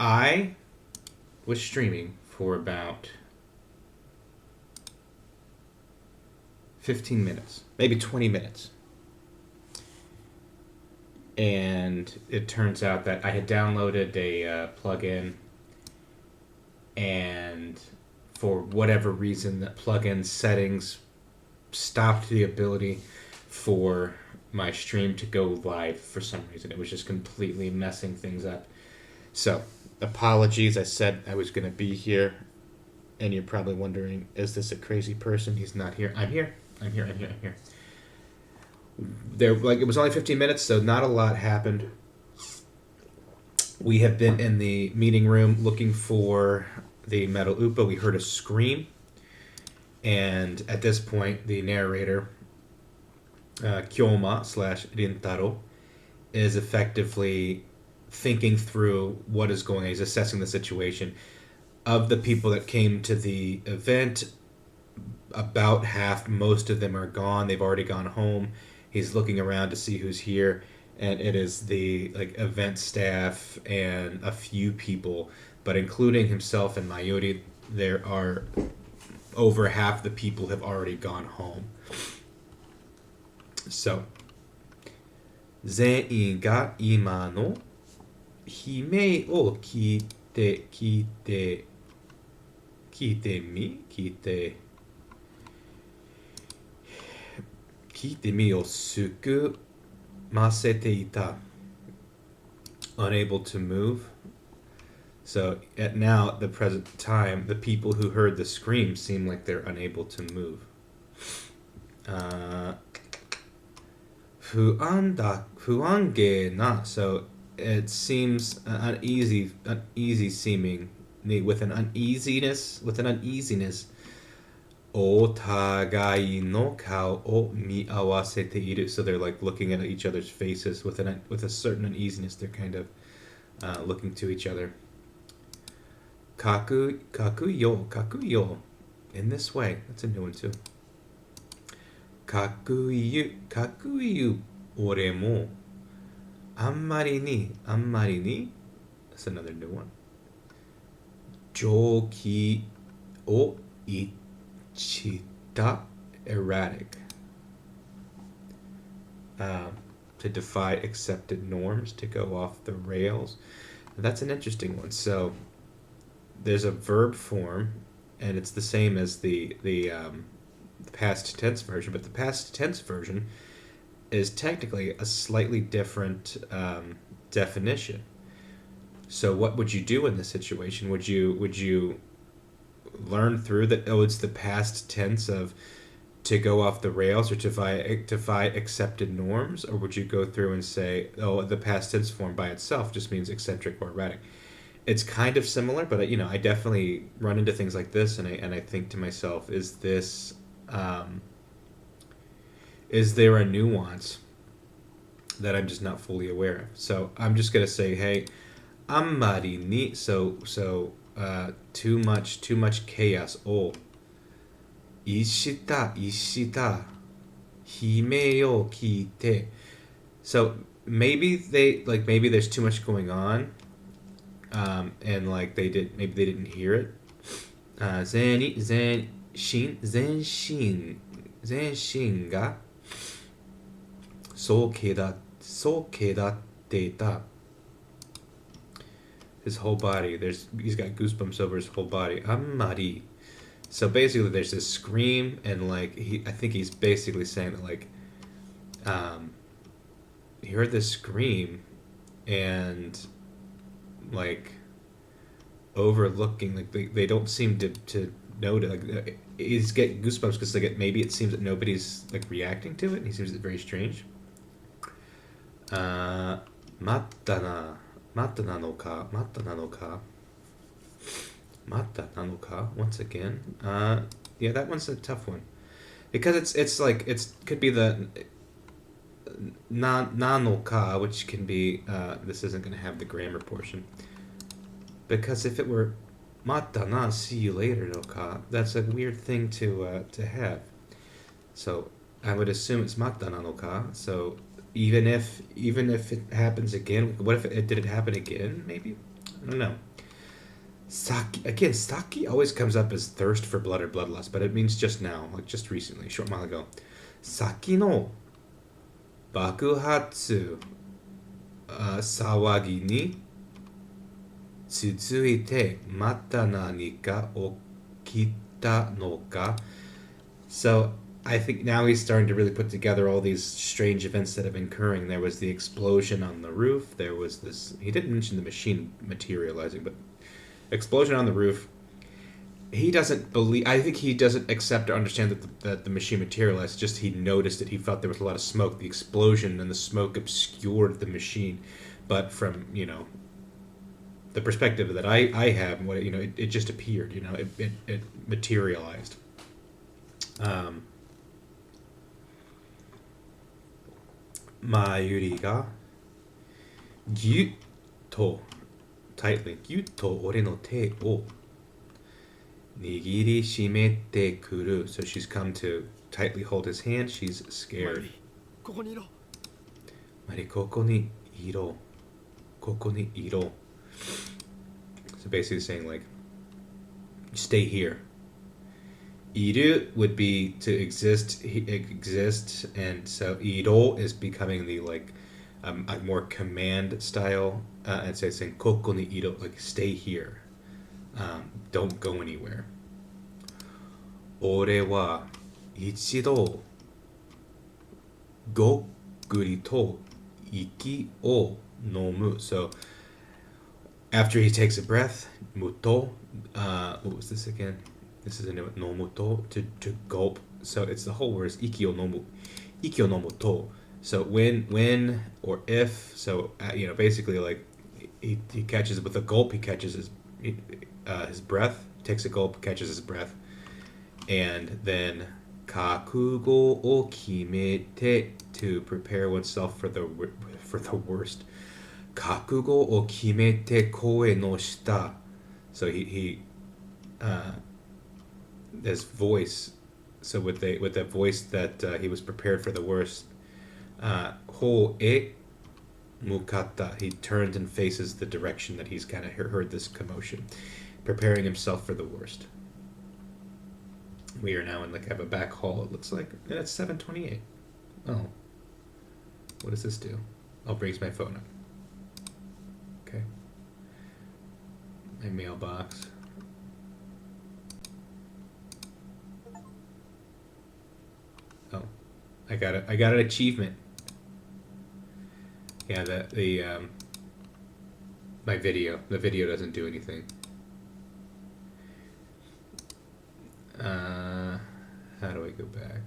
I was streaming for about 15 minutes, maybe 20 minutes. And it turns out that I had downloaded a plugin, and for whatever reason, that plugin settings stopped the ability for my stream to go live for some reason. It was just completely messing things up. So, apologies. I said I was going to be here, and you're probably wondering, is this a crazy person? He's not here. I'm here. I'm here. I'm here. I'm here. It was only 15 minutes, so not a lot happened. We have been in the meeting room looking for the metal upa. We heard a scream, and at this point, the narrator, Kyoma slash Rintaro, is effectively thinking through what is going on. He's assessing the situation. Of the people that came to the event, about half, most of them are gone. They've already gone home. He's looking around to see who's here, and it is the event staff and a few people, but including himself and Mayuri, there are over half the people have already gone home. So, 全員が今の悲鳴を聞いてみをすくませていた unable to move. So at the present time, the people who heard the scream seem like they're unable to move. 不安げな so it seems uneasy seeming with an uneasiness お互いの顔を見合わせている so they're like looking at each other's faces with a certain uneasiness. They're kind of looking to each other. 書くよ in this way. That's a new one too. 書くよ俺もあんまりに that's another new one. 常軌を一致 erratic. To defy accepted norms, to go off the rails. That's an interesting one. So there's a verb form, and it's the same as the past tense version, but the past tense version is technically a slightly different definition. So what would you do in this situation? Would you learn through that, it's the past tense of to go off the rails or to defy accepted norms? Or would you go through and say, the past tense form by itself just means eccentric or erratic? It's kind of similar, but I definitely run into things like this, and I think to myself, is there a nuance that I'm just not fully aware of? So I'm just gonna say, hey, ammari ni, so too much chaos. Oh, ishita hime o kite. So maybe there's too much going on, and maybe they didn't hear it. 全身がそう気だっていた his whole body. He's got goosebumps over his whole body. Ammari. So basically, there's this scream, and I think he's basically saying that he heard this scream, and overlooking, they don't seem to notice. He's getting goosebumps because maybe it seems that nobody's reacting to it, and he seems very strange. またなのか once again. Yeah, that one's a tough one because it's could be the nanoka, which can be this isn't going to have the grammar portion, because if it were matana, see you later no ka, that's a weird thing to have. So I would assume it's matana no ka. So even if it happens again, what if did it happen again? Maybe, I don't know. Saki again. Saki always comes up as thirst for blood or bloodlust, but it means just now, like just recently, a short while ago. Saki no bakuhatsu sawagi ni tsutsuite mata nani ka okita no ka. So I think now he's starting to really put together all these strange events that have been occurring. There was the explosion on the roof. There was this. He didn't mention the machine materializing, but explosion on the roof. He doesn't believe. I think he doesn't accept or understand that the machine materialized. Just he noticed it. He felt there was a lot of smoke. The explosion and the smoke obscured the machine, but from the perspective that I have, what it just appeared. It materialized. Um, Mayuri ga gyut to tightly gyut to ore no te o nigiri shimete kuru. So she's come to tightly hold his hand. She's scared. Mari koko ni iro. Koko ni iro. So basically saying like, stay here. Iru would be to exist, and so iro is becoming the a more command style, and so it's saying koko ni iro, like stay here, don't go anywhere. Ore wa ichido gokuri to iki o nomu. So after he takes a breath, muto, what was this again? This is a new nomuto, to gulp. So it's the whole word is ikio nomuto. So when or if. So basically like he catches with a gulp. He catches his breath. Takes a gulp, catches his breath, and then kakugo o kimete, to prepare oneself for the worst. Kakugo o kimete koe no shita. So he his voice, so with the voice that he was prepared for the worst. Ho e mukata, he turns and faces the direction that he's kind of heard this commotion, preparing himself for the worst. We are now in have a back hall. It looks like it's 7:28. Oh, what does this do? Oh, brings my phone up. Okay, my mailbox. Oh, I got an achievement. Yeah, the my video. The video doesn't do anything. How do I go back?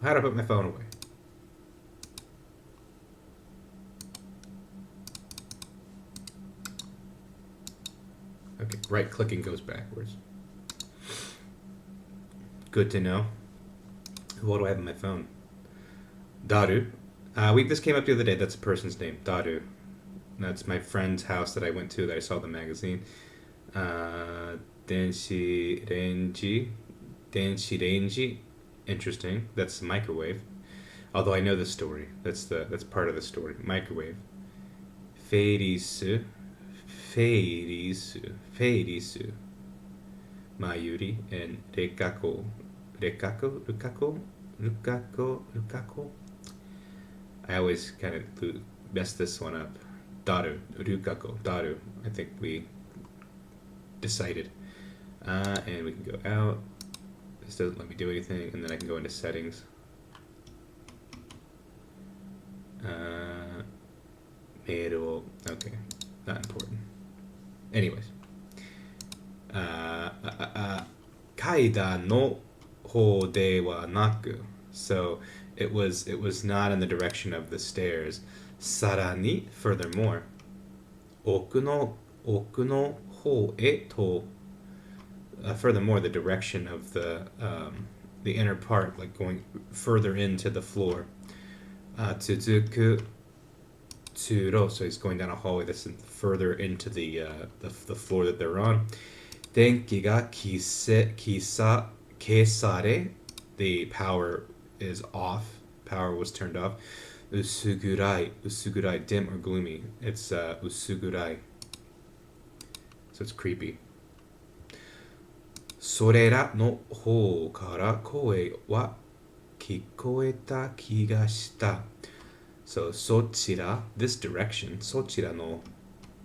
How do I put my phone away? Okay, right clicking goes backwards. Good to know. What do I have on my phone? Daru. This came up the other day. That's a person's name. Daru. That's my friend's house that I went to, that I saw the magazine. Denshi Renji. Denshi Renji. Interesting. That's the microwave. Although I know the story. That's part of the story. Microwave. Feirisu. Mayuri and Rekako. Rukako. I always kind of mess this one up. Daru. Daru. I think we decided. And we can go out. This doesn't let me do anything, and then I can go into settings. Mail. Okay, not important. Anyways, kaida no ho de wa naku. So it was not in the direction of the stairs. Sarani, furthermore. Oku no ho e to. Furthermore, the direction of the inner part, like going further into the floor. Tsuzuku Tsuro, so he's going down a hallway that's further into the floor that they're on. Denki ga kesare, the power is off. Power was turned off. Usugurai, dim or gloomy. It's usugurai, so it's creepy. Sorera no hou kara koe wa kikoeta kiga shita. So sochira, this direction. Sochira no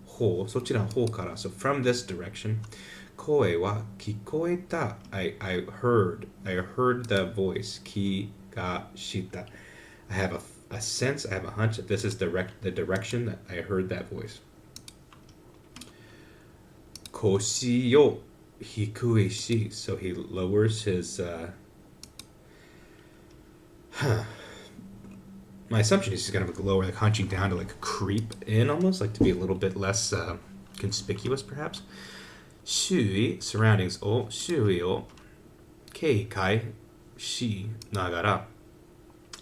hou, sochira no hou kara. So from this direction. Koe wa kikoeta. I heard the voice. Ki ga shita. I have a sense, I have a hunch that this is the direction that I heard that voice. Koshi yo hikui shi. So he lowers his. My assumption is he's gonna lower, like hunching down to like creep in almost, like to be a little bit less conspicuous, perhaps. Shui, surroundings o shui o keikai shi nagara.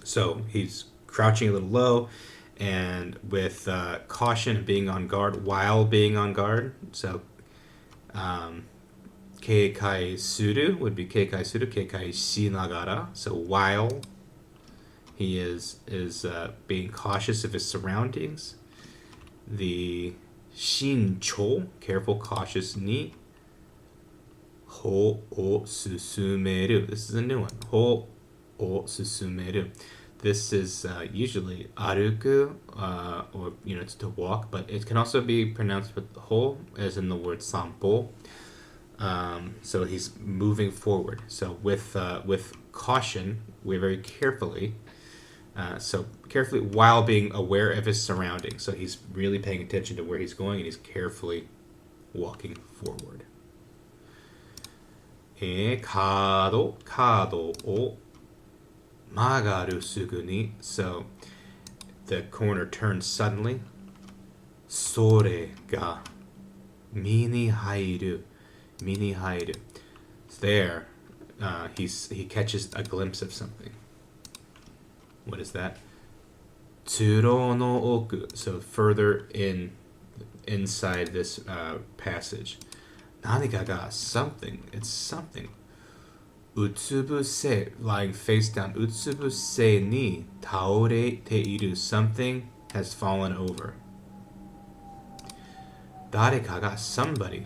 So he's crouching a little low and with caution and being on guard while being on guard. So keikai suru would be keikai suru, keikai shi nagara. So while he is being cautious of his surroundings. The shincho, careful, cautious, ni ho o susumeru. This is a new one. Ho o susumeru. This is usually aruku, or it's to walk, but it can also be pronounced with ho, as in the word sampo. So he's moving forward. So with caution, we're very carefully. So carefully while being aware of his surroundings. So he's really paying attention to where he's going and he's carefully walking forward. Kado o magaru sugu ni. So the corner turns suddenly. Sore ga mi ni hairu. Mi ni hairu. There, he catches a glimpse of something. What is that? Tsuro no oku. So further inside this passage. Nanika ga something. It's something. Utsubuse, lying face down. Utsubuse ni taorete iru. Something has fallen over. Dareka ga somebody.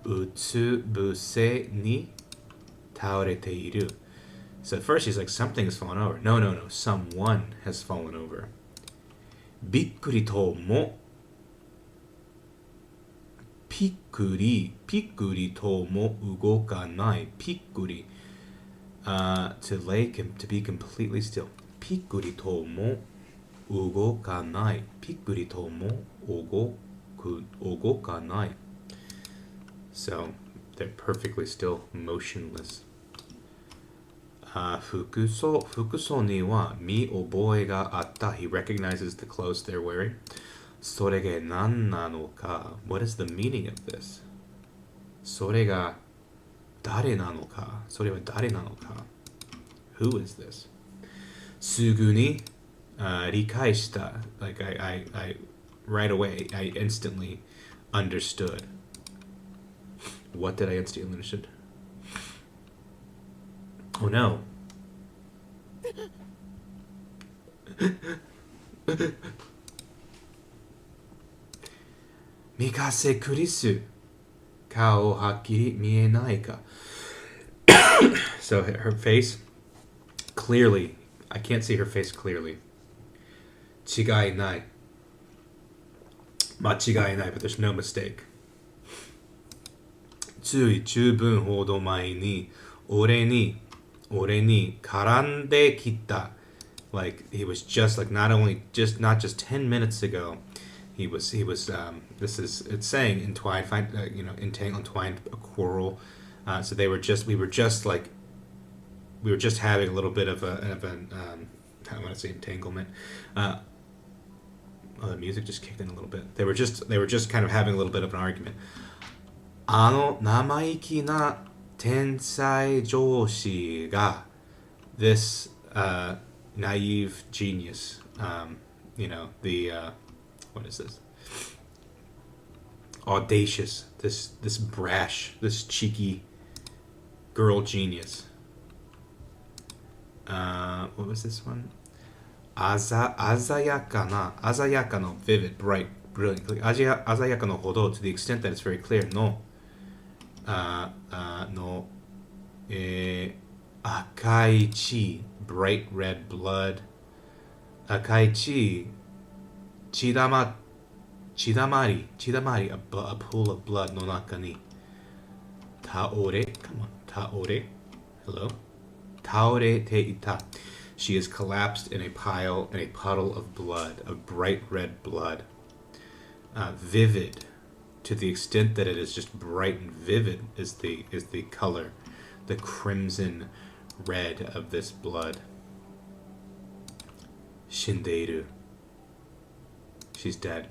Utsubuse ni taorete iru. So at first he's like, something has fallen over. No. Someone has fallen over. Bikkuri to mo. Pikkuri to mo ugokanai. Pikkuri. To be completely still. Pikkuri to mo ugokanai. Pikkuri to mo ugokanai. So they're perfectly still, motionless. Fukuso ni wa mi oboe ga atta. He recognizes the clothes they're wearing. Sore ge nan nano ka. What is the meaning of this? Sore ga dare nano ka. Sore wa dare nano ka. Who is this? Sugu ni rikai shita. Like I right away, I instantly understood. What did I instantly understood? Oh no. Mikase kurisu. Kao hakiri mienai ka. So her face, clearly, I can't see her face clearly. Chigai nai. Machigai nai, but there's no mistake. Tsui chubun hodo mai ni ore ni karande kita. Like he was just like not just 10 minutes ago, he was this is, it's saying entwined, entangle, entwined, a quarrel. So we were just having a little bit of an I want to say entanglement. The music just kicked in a little bit. They were just kind of having a little bit of an argument. Ano namaiki na tensai joshi ga, this naive genius, the what is this? Audacious, this brash, this cheeky girl genius. What was this one? Azayaka no vivid, bright, brilliant. Azayaka no hodo, to the extent that it's very clear. No. No. Akai chi, bright red blood. Akai chi, chidamari, a pool of blood. No naka ni. Taore, come on, taore. Hello. Taore te ita. She is collapsed in a puddle of blood, of bright red blood. Vivid, to the extent that it is just bright and vivid, is the color, the crimson red of this blood. Shindeiru. She's dead.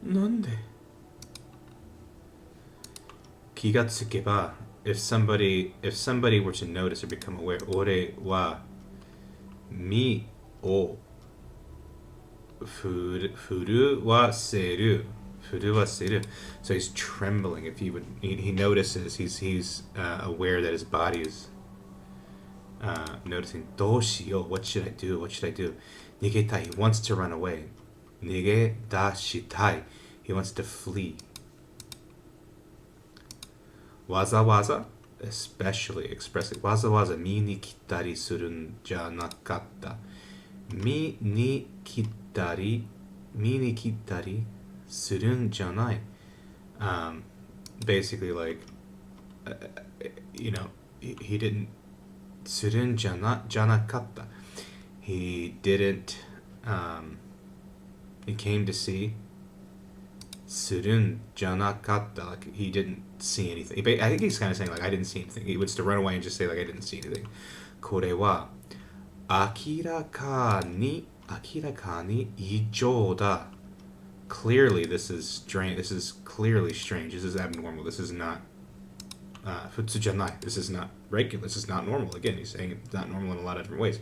Nande? Kigatsukeba. If somebody were to notice or become aware, ore wa mi o furu wa seru. So he's trembling. If he notices, he's aware that his body is noticing. Doshio, what should I do? Nigetai, he wants to run away. Nige dashitai, he wants to flee. Waza, especially expressing. Waza mi ni kittari surun ja nakatta. Mi ni kittari surun janai. Basically, like, he didn't. Surun janakatta. He didn't. He came to see. Surun janakatta. Like, he didn't see anything. I think he's kind of saying, like, I didn't see anything. He wants to run away and just say, like, I didn't see anything. Kore wa akirakani ijou da. Clearly, this is strange. This is clearly strange. This is abnormal. This is not futsu janai. This is not regular. This is not normal. Again, he's saying it's not normal in a lot of different ways.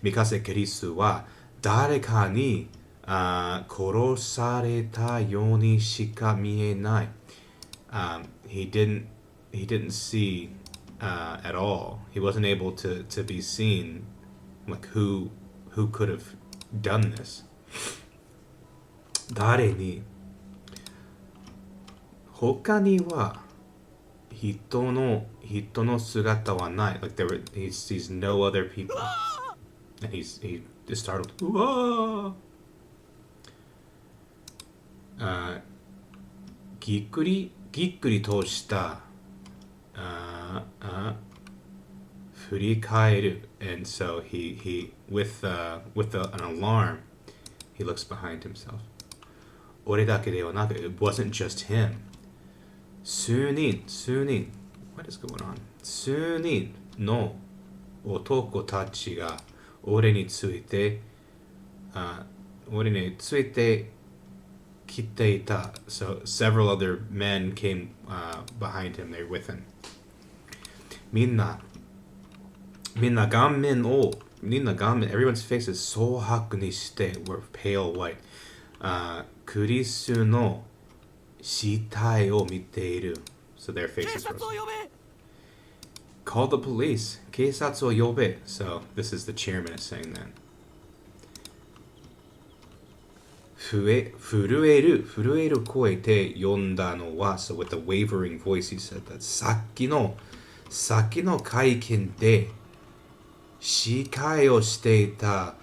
Mikase kerisu wa dareka ni korosareta yoni shika mienai. He didn't see at all. He wasn't able to be seen, like who could have done this. Dare ni hoka ni wa hito no sugata wa nai. Like he sees no other people, and he is startled. Gikkuri to shita. Furikaeru, and so he with an alarm, he looks behind himself. Ore dake de wa naku, it wasn't just him. Sunin, what is going on? Sunin no otoko tachi ga ore ni tsuite kiteita. So several other men came behind him. They're with him. Minna ganmen, everyone's faces sohaku ni shite were pale white. Kurisu no shitai o miteiru. So their faces were. Call the police. Keisatsu o yobe. So this is the chairman is saying that. Furueru koe te yonda no wa. So with a wavering voice he said that. Saki no kaikin de shikai o shite ita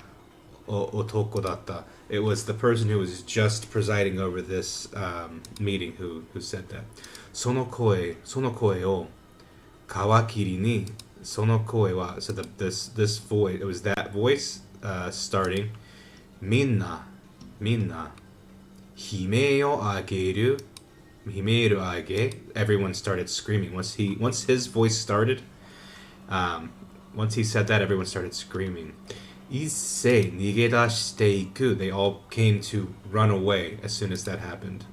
otoko datta. It was the person who was just presiding over this meeting who said that. Sono koe o kawakiri ni sono koe wa. So this voice, it was that voice starting. Minna hime o ageru. Himeru age. Everyone started screaming. Once his voice started, once he said that, everyone started screaming. Issei nigedashite iku. They all came to run away as soon as that happened.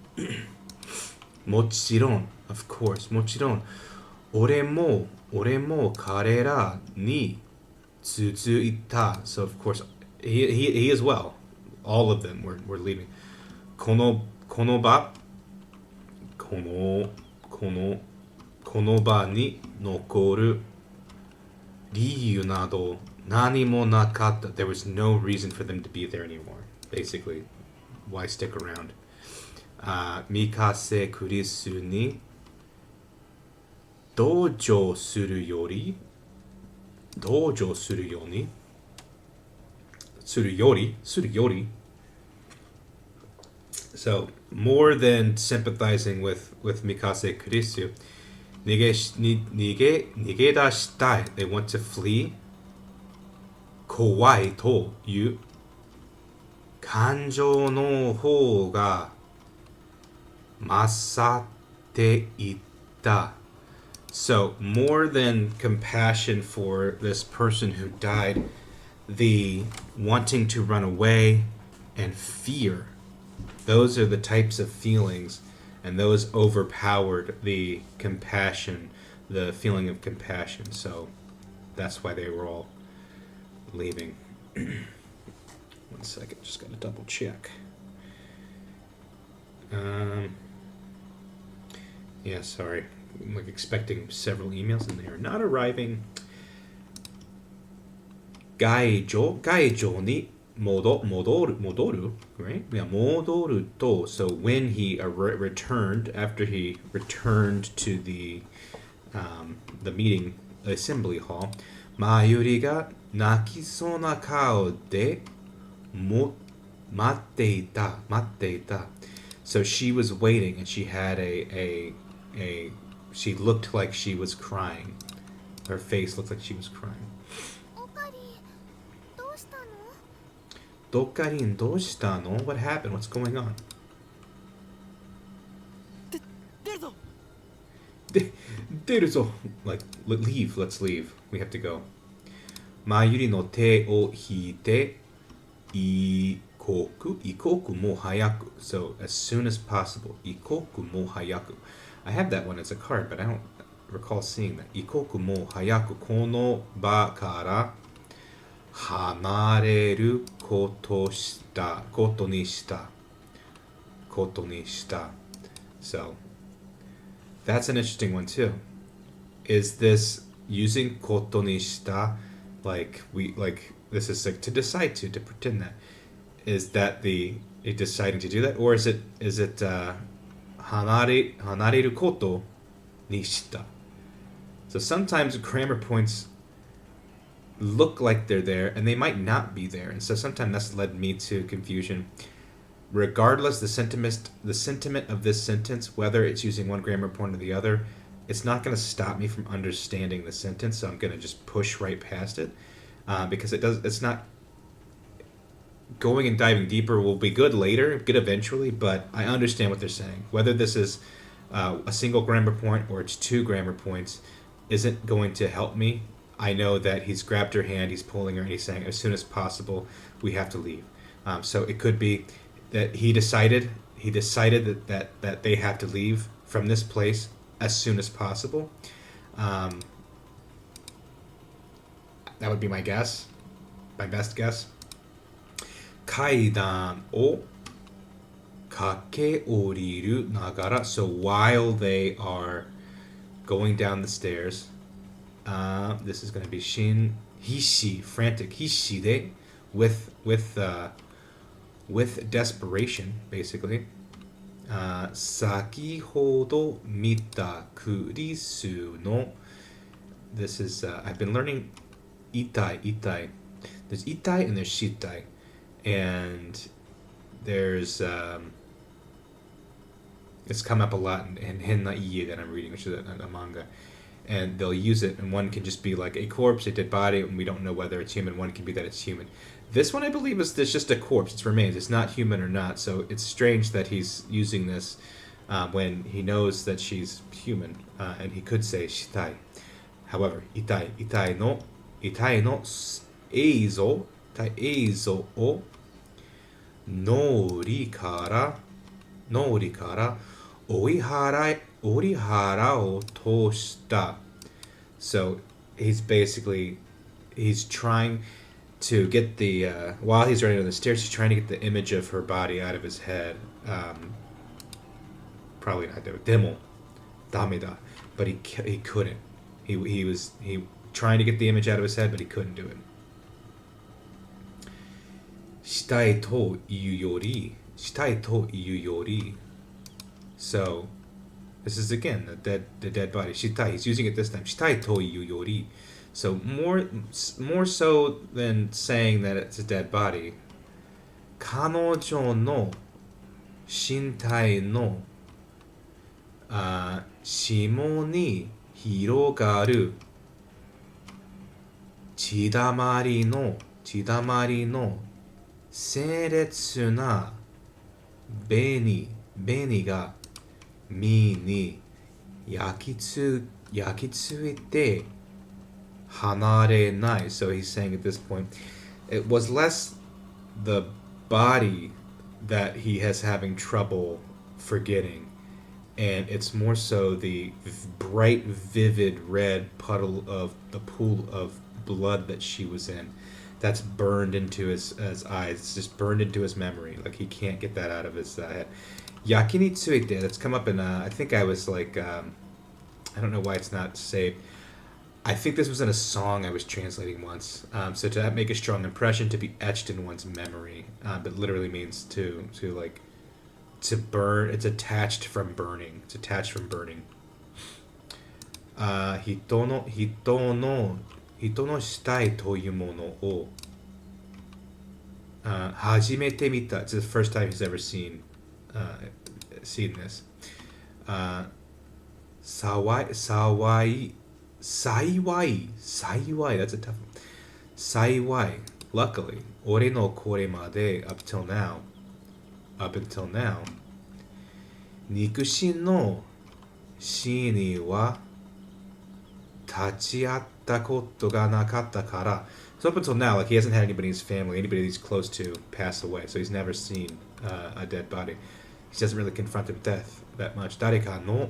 Mochiron, of course, mochiron. Ore mo karera ni tsutsuita. So of course, he as well. All of them were leaving. Konoba, konoba ni nokoru riyu nado nani mo nakata. There was no reason for them to be there anymore. Basically, why stick around? Mikase kurisu ni dojo suru yori suruyori. So more than sympathizing with Mikase Kurisu, nigedashitai. They want to flee. Kowai to yu kanjou no hou ga masatte itta. So more than compassion for this person who died, the wanting to run away and fear, those are the types of feelings, and those overpowered the compassion, the feeling of compassion. So that's why they were all leaving. 1 second, just gotta double check. Yeah, sorry. I'm like expecting several emails and they are not arriving. Gaijo ni modoru, right? Yeah, modoru to. So when he returned, after he returned to the meeting assembly hall, Mayuri ga nakisou na kao de matte ita. So she was waiting, and she had a she looked like she was crying. Her face looked like she was crying. Dokkarin, doshitano? What happened? What's going on? Deruzo. Like, leave. Let's leave. We have to go. Mayuri no te o hiite ikoku mo hayaku. So, as soon as possible. Ikoku mo hayaku. I have that one as a card, but I don't recall seeing that. Ikoku mo hayaku kono ba kara hanareru koto ni shita. So, that's an interesting one too. Is this using koto ni shita, like this is like to decide to pretend that? Is that it deciding to do that, or is it hanareru koto ni shita? So sometimes grammar points look like they're there and they might not be there, and so sometimes that's led me to confusion. Regardless the sentiment of this sentence, whether it's using one grammar point or the other, it's not going to stop me from understanding the sentence, so I'm going to just push right past it, because it's not going and diving deeper will be good later, good eventually, but I understand what they're saying. Whether this is a single grammar point or it's 2 grammar points isn't going to help me. I know that he's grabbed her hand, he's pulling her, and he's saying, as soon as possible, we have to leave. So it could be that he decided that they have to leave from this place as soon as possible. That would be my guess, my best guess. Kaidan o kake oriru nagara. So while they are going down the stairs, this is going to be hishi, frantic, hishi de, with desperation, basically. Sakihodo mita kurisu no. This is I've been learning itai. There's itai and there's shitai, and there's it's come up a lot in Henna Iie that I'm reading, which is a manga. And they'll use it, and one can just be like a corpse, a dead body, and we don't know whether it's human. One can be that it's human. This one, I believe, is just a corpse. It's remains. It's not human or not. So it's strange that he's using this when he knows that she's human, and he could say shitai. However, itai no eizo o nori kara orihara o toshita. So he's basically he's trying to get the while he's running down the stairs, he's trying to get the image of her body out of his head. Probably not demo, dameda, but he couldn't. He was trying to get the image out of his head, but he couldn't do it. Shitai to iu yori. So this is again the dead body. Shitai. He's using it this time. Shitai to iu yori. So more so than saying that it's a dead body. 彼女の身体の下に広がる血だまりの鮮烈な紅が身に焼き付いて離れない. So he's saying at this point, it was less the body that he has having trouble forgetting, and it's more so the bright, vivid red puddle of the pool of blood that she was in. That's burned into his eyes. It's just burned into his memory. Like he can't get that out of his head. Yakini tsuite, that's come up in, I think I was like, I don't know why it's not saved. I think this was in a song I was translating once. So to make a strong impression, to be etched in one's memory. That literally means to burn. It's attached from burning. It's attached from burning. 人の死体というものを初めて見た. It's the first time he's ever seen this. 幸い that's a tough one. 幸い luckily 俺のこれまで up until now 肉親の死には立ち会ったことがなかったから. So up until now, like he hasn't had anybody in his family, anybody he's close to pass away. So he's never seen a dead body. He doesn't really confront with death that much. 誰かの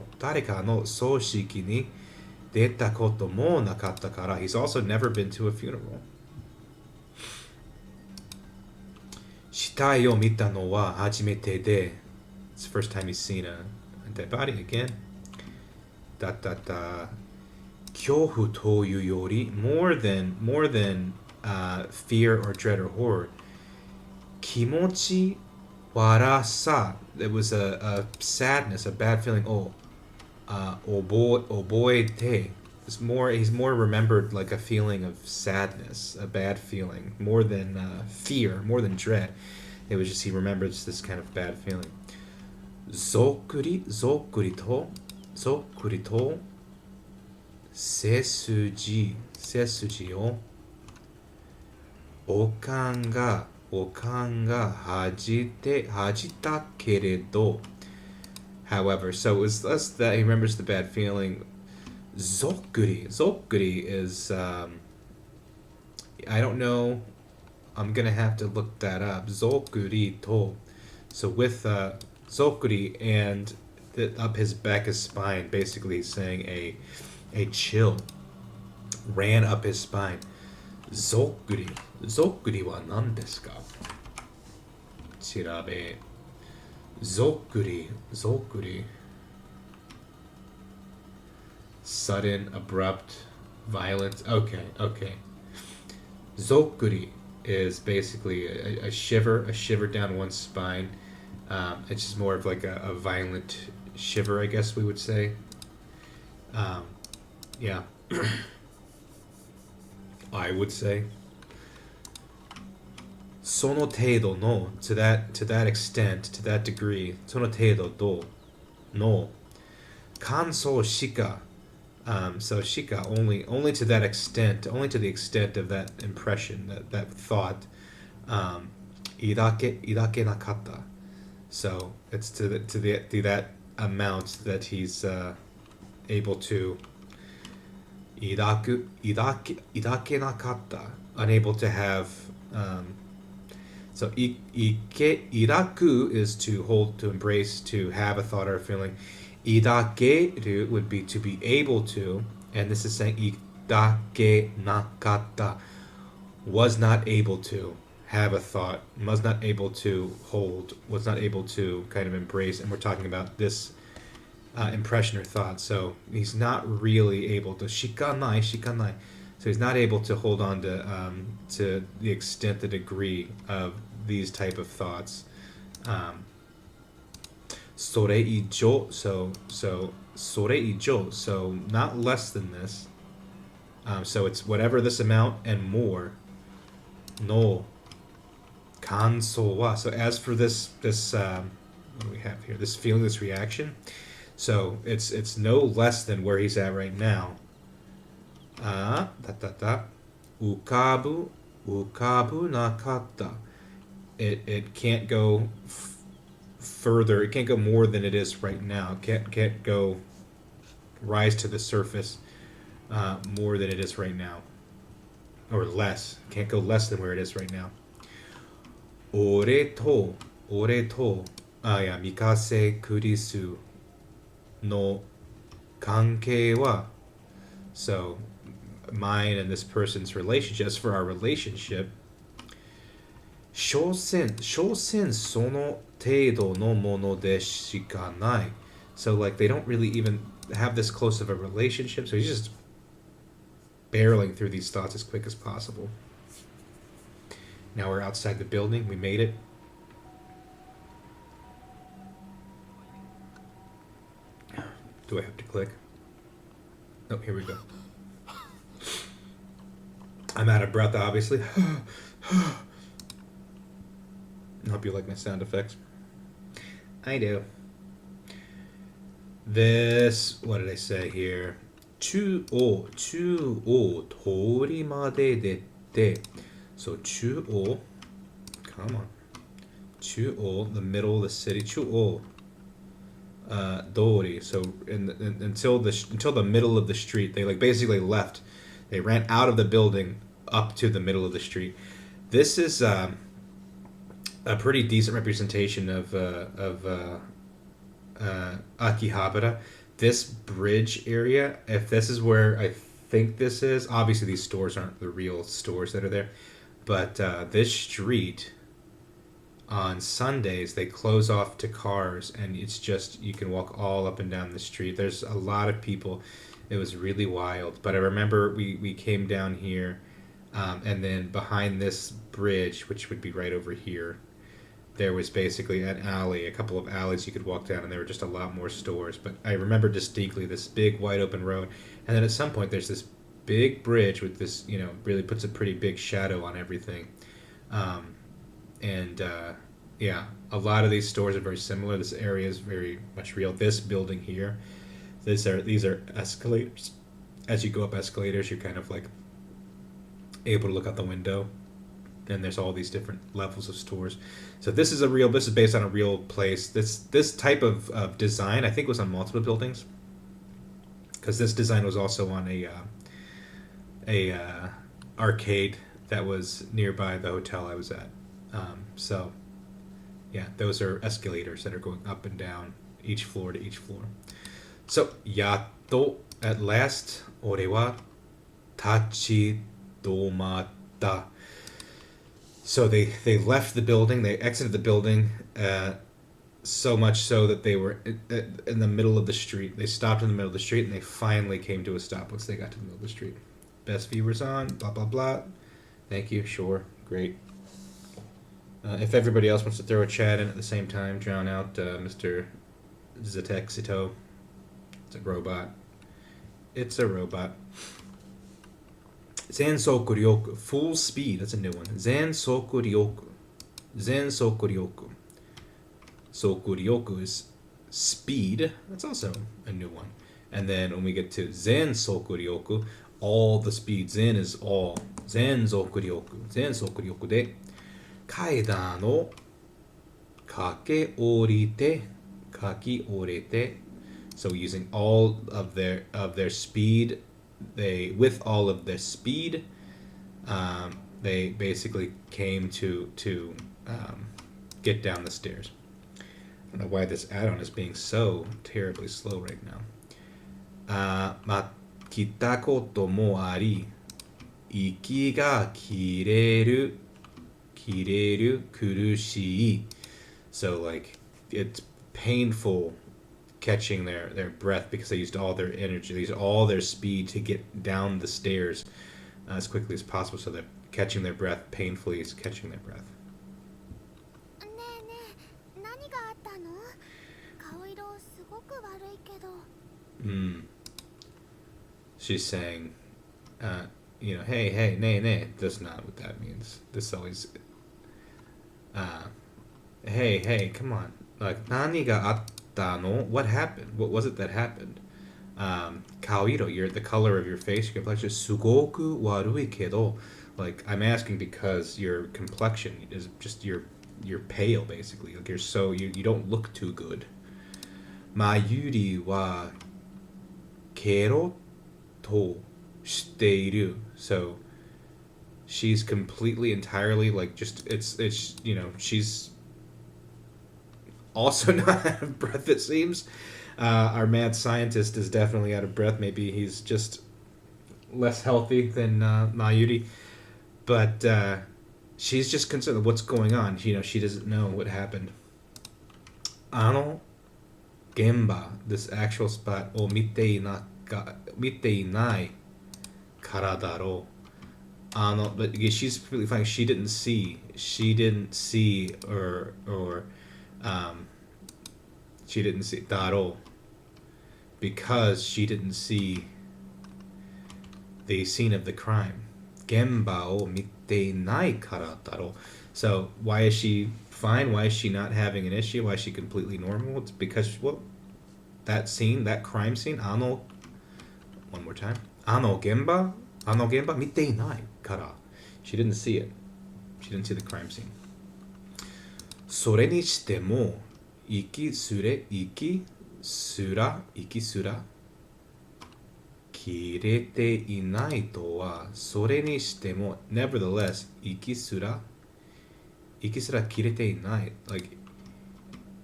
葬式に出たこともなかったから. He's also never been to a funeral. 死体を見たのは初めてで. It's the first time he's seen a dead body again. 恐怖というより more than fear or dread or horror. 気持ち悪さ. It was a sadness, a bad feeling. 覚えて. He's more remembered like a feeling of sadness, a bad feeling, more than fear, more than dread. It was just he remembers this kind of bad feeling. ぞっくりと背筋をおかんが恥じたけれど. However, so it was less that he remembers the bad feeling. ぞっくり is I don't know, I'm gonna have to look that up. ぞっくりと. So with ぞっくり and up his back, his spine, basically he's saying a chill ran up his spine. ぞっくりは何ですか? 調べ. ぞっくり sudden, abrupt, violent. Okay. ぞっくり is basically a shiver down one's spine. It's just more of like a violent shiver, I guess we would say. Yeah. I would say. その程度の to that extent, to that degree, その程度の感想しか so shika only to that extent, only to the extent of that impression, that thought, 抱けなかった. So it's to that amount that he's able to 抱けなかった, unable to have. So 抱く is to hold, to embrace, to have a thought or a feeling. 抱ける would be to be able to, and this is saying 抱けなかった. was not able to have a thought, was not able to hold, was not able to kind of embrace, and we're talking about this impression or thought. So he's not really able to shikanai, shikanai. So he's not able to hold on to the extent, the degree of these type of thoughts. Um, Sore ijo, so sore ijo, so not less than this. So it's whatever this amount and more. No kanso wa. So as for this what do we have here? This feeling, this reaction. So it's no less than where he's at right now. Ukabu nakatta. It can't go further. It can't go more than it is right now. Can't go rise to the surface more than it is right now, or less. Can't go less than where it is right now. Ore to, yeah, mikase kurisu no kankei wa. So mine and this person's relationship, as for our relationship, shosen sono teido no mono de shikanai. So like they don't really even have this close of a relationship. So he's just barreling through these thoughts as quick as possible. Now we're outside the building. We made it. Do I have to click? Oh, here we go. I'm out of breath, obviously. I hope you like my sound effects. I do. This, what did I say here? Chu o tori made dette. So chu o, come on. Chu o, the middle of the city. Chu o, dori. So until the middle of the street, they like basically left. They ran out of the building up to the middle of the street. This is a pretty decent representation of Akihabara. This bridge area, if this is where I think this is, obviously these stores aren't the real stores that are there, but this street on Sundays they close off to cars, and it's just you can walk all up and down the street. There's a lot of people. It was really wild. But I remember we came down here, and then behind this bridge, which would be right over here, there was basically an alley, a couple of alleys you could walk down, and there were just a lot more stores. But I remember distinctly this big wide open road, and then at some point there's this big bridge with this, really puts a pretty big shadow on everything. And yeah, a lot of these stores are very similar. This area is very much real. This building here, these are escalators. As you go up escalators, you're kind of like able to look out the window, and there's all these different levels of stores. So this is based on a real place. This type of design I think was on multiple buildings, because this design was also on a arcade that was nearby the hotel I was at. So yeah, those are escalators that are going up and down each floor to each floor. So yatto, at last, ore wa tachidomata. So they left the building, they exited the building, so much so that they were in the middle of the street. They stopped in the middle of the street, and they finally came to a stop once they got to the middle of the street. Best viewers on, blah, blah, blah. Thank you, sure, great. If everybody else wants to throw a chat in at the same time, drown out Mr. Zetexito. It's a robot. It's a robot. Zensoku ryoku. Full speed. That's a new one. Zensoku ryoku. Zensoku ryoku. Soku ryoku is speed. That's also a new one. And then when we get to Zensoku ryoku, all the speed. Zen is all. Zensoku ryoku. Zensoku ryoku de kaidan o kake orite. Kaki orite. So using all of their speed, with all of their speed, they basically came to get down the stairs. I don't know why this add-on is being so terribly slow right now. Ma kita koto mo ari 息が切れる苦しい so like it's painful catching their breath because they used all their energy, they used all their speed to get down the stairs as quickly as possible, so they're catching their breath painfully is catching their breath. ねえねえ、何があったの？顔色すごく悪いけど。She's saying, hey, hey, nay, nay. That's not what that means. This always, hey, hey, come on. Like, nani ga atta no? What happened? What was it that happened? Kaoiro, the color of your face, your complexion, sugoku warui kedo. Like, I'm asking because your complexion is just, you're pale, basically. Like, you don't look too good. Mayuri wa kero to shiteiru. So she's completely entirely like just it's she's also not out of breath, it seems. Our mad scientist is definitely out of breath. Maybe he's just less healthy than Mayuri, but she's just concerned with what's going on. She doesn't know what happened. Ano Gemba, this actual spot, o mitei nai kara daro. But again, she's completely fine. She didn't see, she didn't see daro because she didn't see the scene of the crime. Gemba o mitei nai kara daro. So why is she fine? Why is she not having an issue? Why is she completely normal? It's because that scene, that crime scene, one more time. Gemba mitei nai kara. She didn't see it. She didn't see the crime scene. それにしても息すら切れていないとはそれにしても nevertheless 息すら切れていない like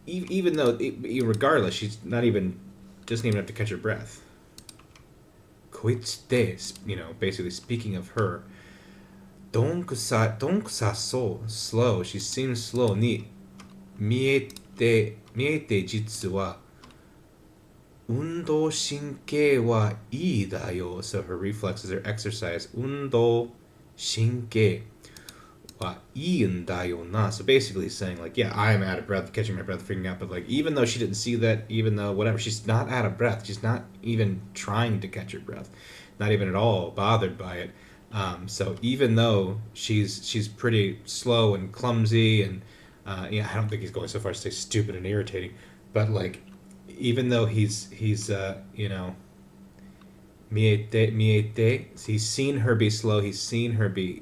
even though regardless she's not even doesn't even have to catch her breath. こいつで basically speaking of her どんくさそう slow, she seems slow に見えて実は運動神経はいいだよ so her reflexes are exercise 運動神経はいいんだよな so basically saying like yeah I'm out of breath catching my breath freaking out but like even though she didn't see that even though whatever she's not out of breath she's not even trying to catch her breath not even at all bothered by it so even though she's pretty slow and clumsy and I don't think he's going so far as to say stupid and irritating but like even though he's miete, he's seen her be slow, he's seen her be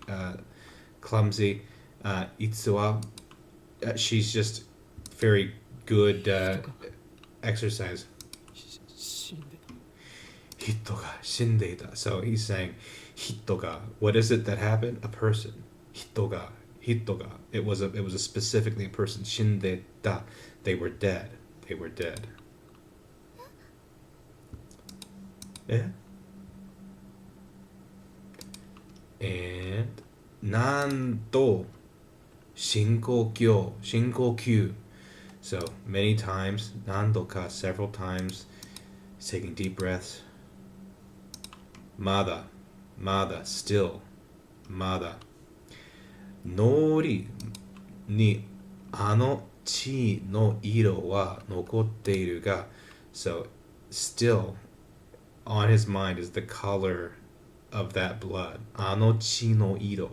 clumsy, itsuwa, she's just very good exercise. Hito ga shindeita. So he's saying, hito ga, what is it that happened? A person. Hito ga. It was a specifically a person. Shindeta. They were dead. Yeah. And なんと深呼吸 so many times 何度か several times he's taking deep breaths まだ still まだ脳裏にあの血の色は残っているが so still on his mind is the color of that blood あの血の色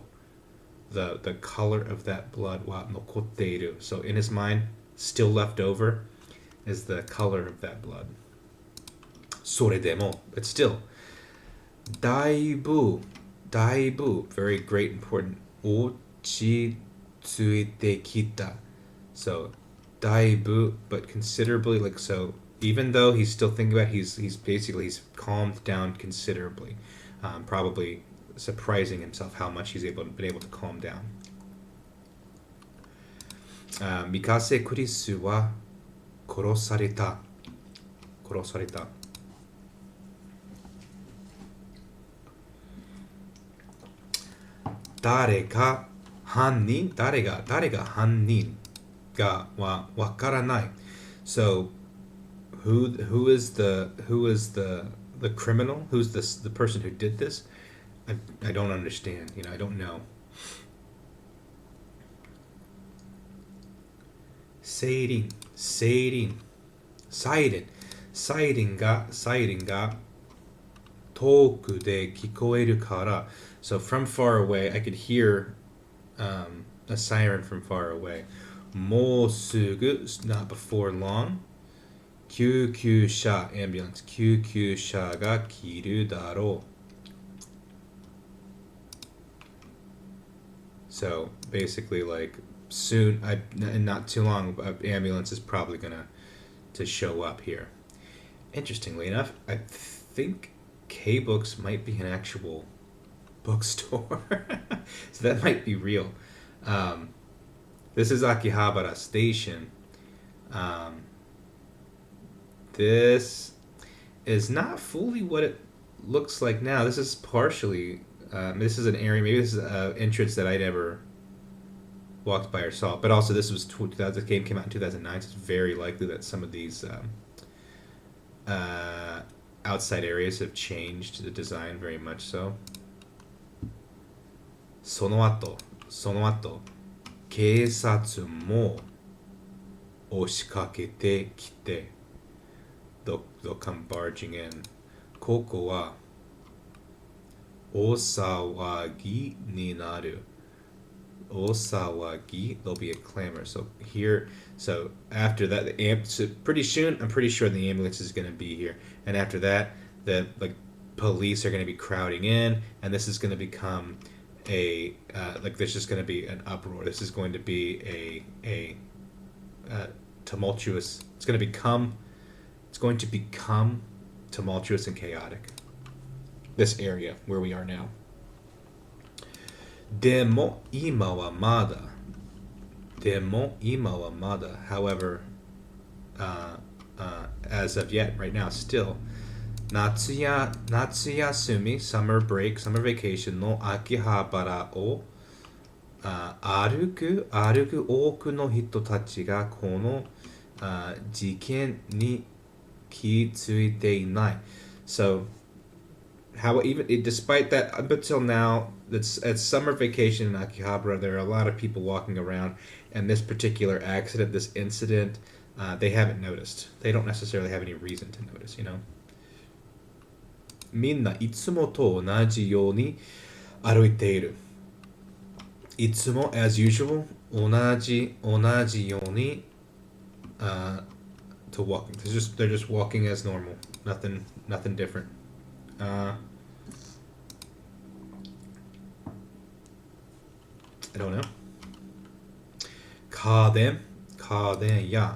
the color of that blood は残っている so in his mind still left over is the color of that blood それでも but still だいぶ very great important 落ち着いてきた so だいぶ but considerably like so even though he's still thinking about he's calmed down considerably probably surprising himself how much he's been able to calm down. Mikase Kurisu wa korosareta. 誰が犯人がわからない So who is the criminal? Who's the person who did this? I don't understand. I don't know. サイレンが遠くで聞こえるから So from far away I could hear a siren from far away もうすぐ not before long 救急車 ambulance 救急車が来るだろう So basically like soon and not too long an ambulance is probably gonna to show up here. Interestingly enough, I think K-Books might be an actual bookstore. So that might be real. This is Akihabara Station. This is not fully what it looks like now. This is partially, this is an area, maybe this is an entrance that I never walked by or saw. But also this was 2000, the game came out in 2009, so it's very likely that some of these outside areas have changed the design very much so. その後、警察も押しかけてきて they'll come barging in ここは大騒ぎになる Osawagi, there'll be a clamor. So here, so after that, so pretty soon, I'm pretty sure the ambulance is going to be here. And after that, the police are going to be crowding in, and this is going to become there's just going to be an uproar. This is going to be a tumultuous. It's going to become tumultuous and chaotic. This area where we are now. でも今はまだ However, as of yet, right now, still 夏休み summer break, summer vacation の秋葉原を歩く多くの人たちがこの事件に気づいていない So despite that, up until now, it's summer vacation in Akihabara. There are a lot of people walking around, and this particular accident, this incident, they haven't noticed. They don't necessarily have any reason to notice, みんないつもと同じように歩いている。いつも as usual 同じようにto walking. They're just walking as normal. Nothing different. I don't know. 家電や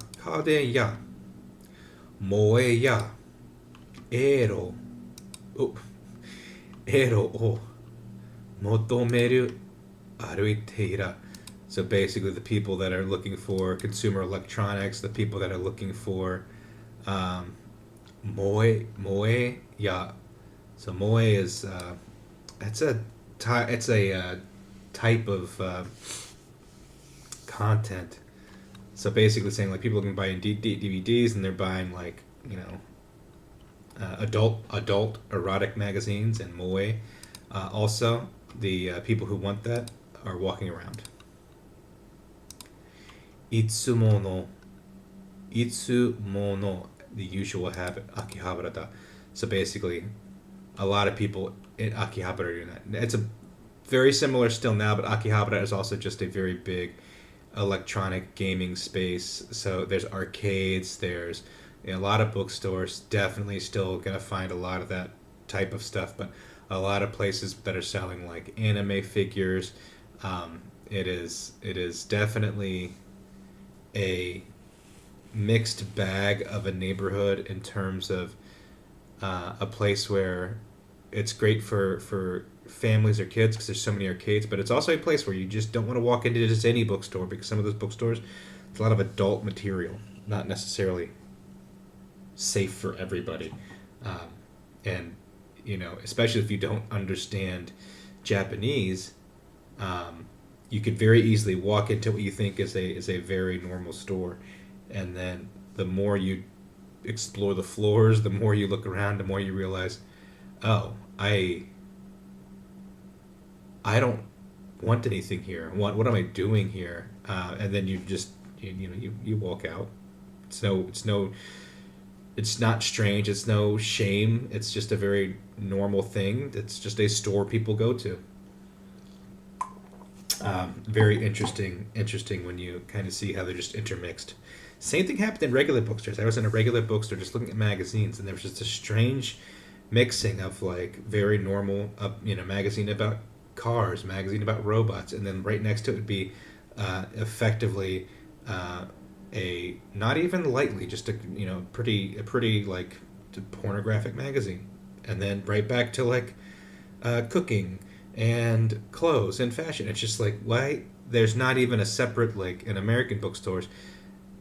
萌えやエロを求める歩いている So basically the people that are looking for consumer electronics, the people that are looking for moe ya. So moe is it's a type of content. So basically saying like people can buy DVDs and they're buying like adult erotic magazines and moe. Also, the people who want that are walking around. いつもの the usual habit Akihabara da. So basically a lot of people in Akihabara are doing that. It's a very similar still now, but Akihabara is also just a very big electronic gaming space. So there's arcades, there's a lot of bookstores, definitely still gonna find a lot of that type of stuff, but a lot of places that are selling like anime figures. It is definitely a mixed bag of a neighborhood in terms of a place where it's great for families or kids because there's so many arcades, but it's also a place where you just don't want to walk into just any bookstore because some of those bookstores, it's a lot of adult material, not necessarily safe for everybody. And especially if you don't understand Japanese, you could very easily walk into what you think is a very normal store, and then the more you explore the floors, the more you look around, the more you realize, oh, I don't want anything here. What am I doing here? And then you walk out. It's not strange. It's no shame. It's just a very normal thing. It's just a store people go to. Very interesting when you kind of see how they're just intermixed. Same thing happened in regular bookstores. I was in a regular bookstore just looking at magazines, and there was just a strange mixing of like very normal, magazine about cars, magazine about robots, and then right next to it would be effectively a not even lightly, just a pretty like pornographic magazine, and then right back to like cooking and clothes and fashion. It's just like, why there's not even a separate, like in American bookstores,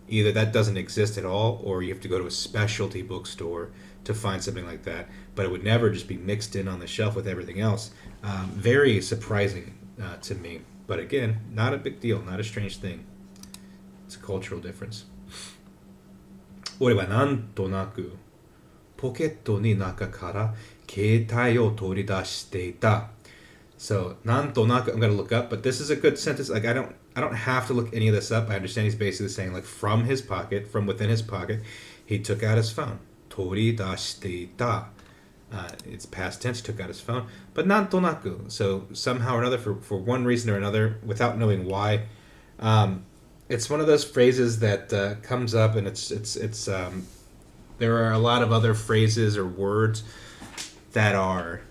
either that doesn't exist at all, or you have to go to a specialty bookstore to find something like that. But it would never just be mixed in on the shelf with everything else. Very surprising to me. But again, not a big deal, not a strange thing. It's a cultural difference. 俺はなんとなくポケットに中から携帯を取り出していた. So, なんとなく, I'm going to look up, but this is a good sentence. Like, I don't have to look any of this up. I understand he's basically saying, like, from his pocket, from within his pocket, he took out his phone. 取り出していた. It's past tense, took out his phone. But なんとなく, so somehow or another, for one reason or another, without knowing why, it's one of those phrases that comes up, and it's there are a lot of other phrases or words that are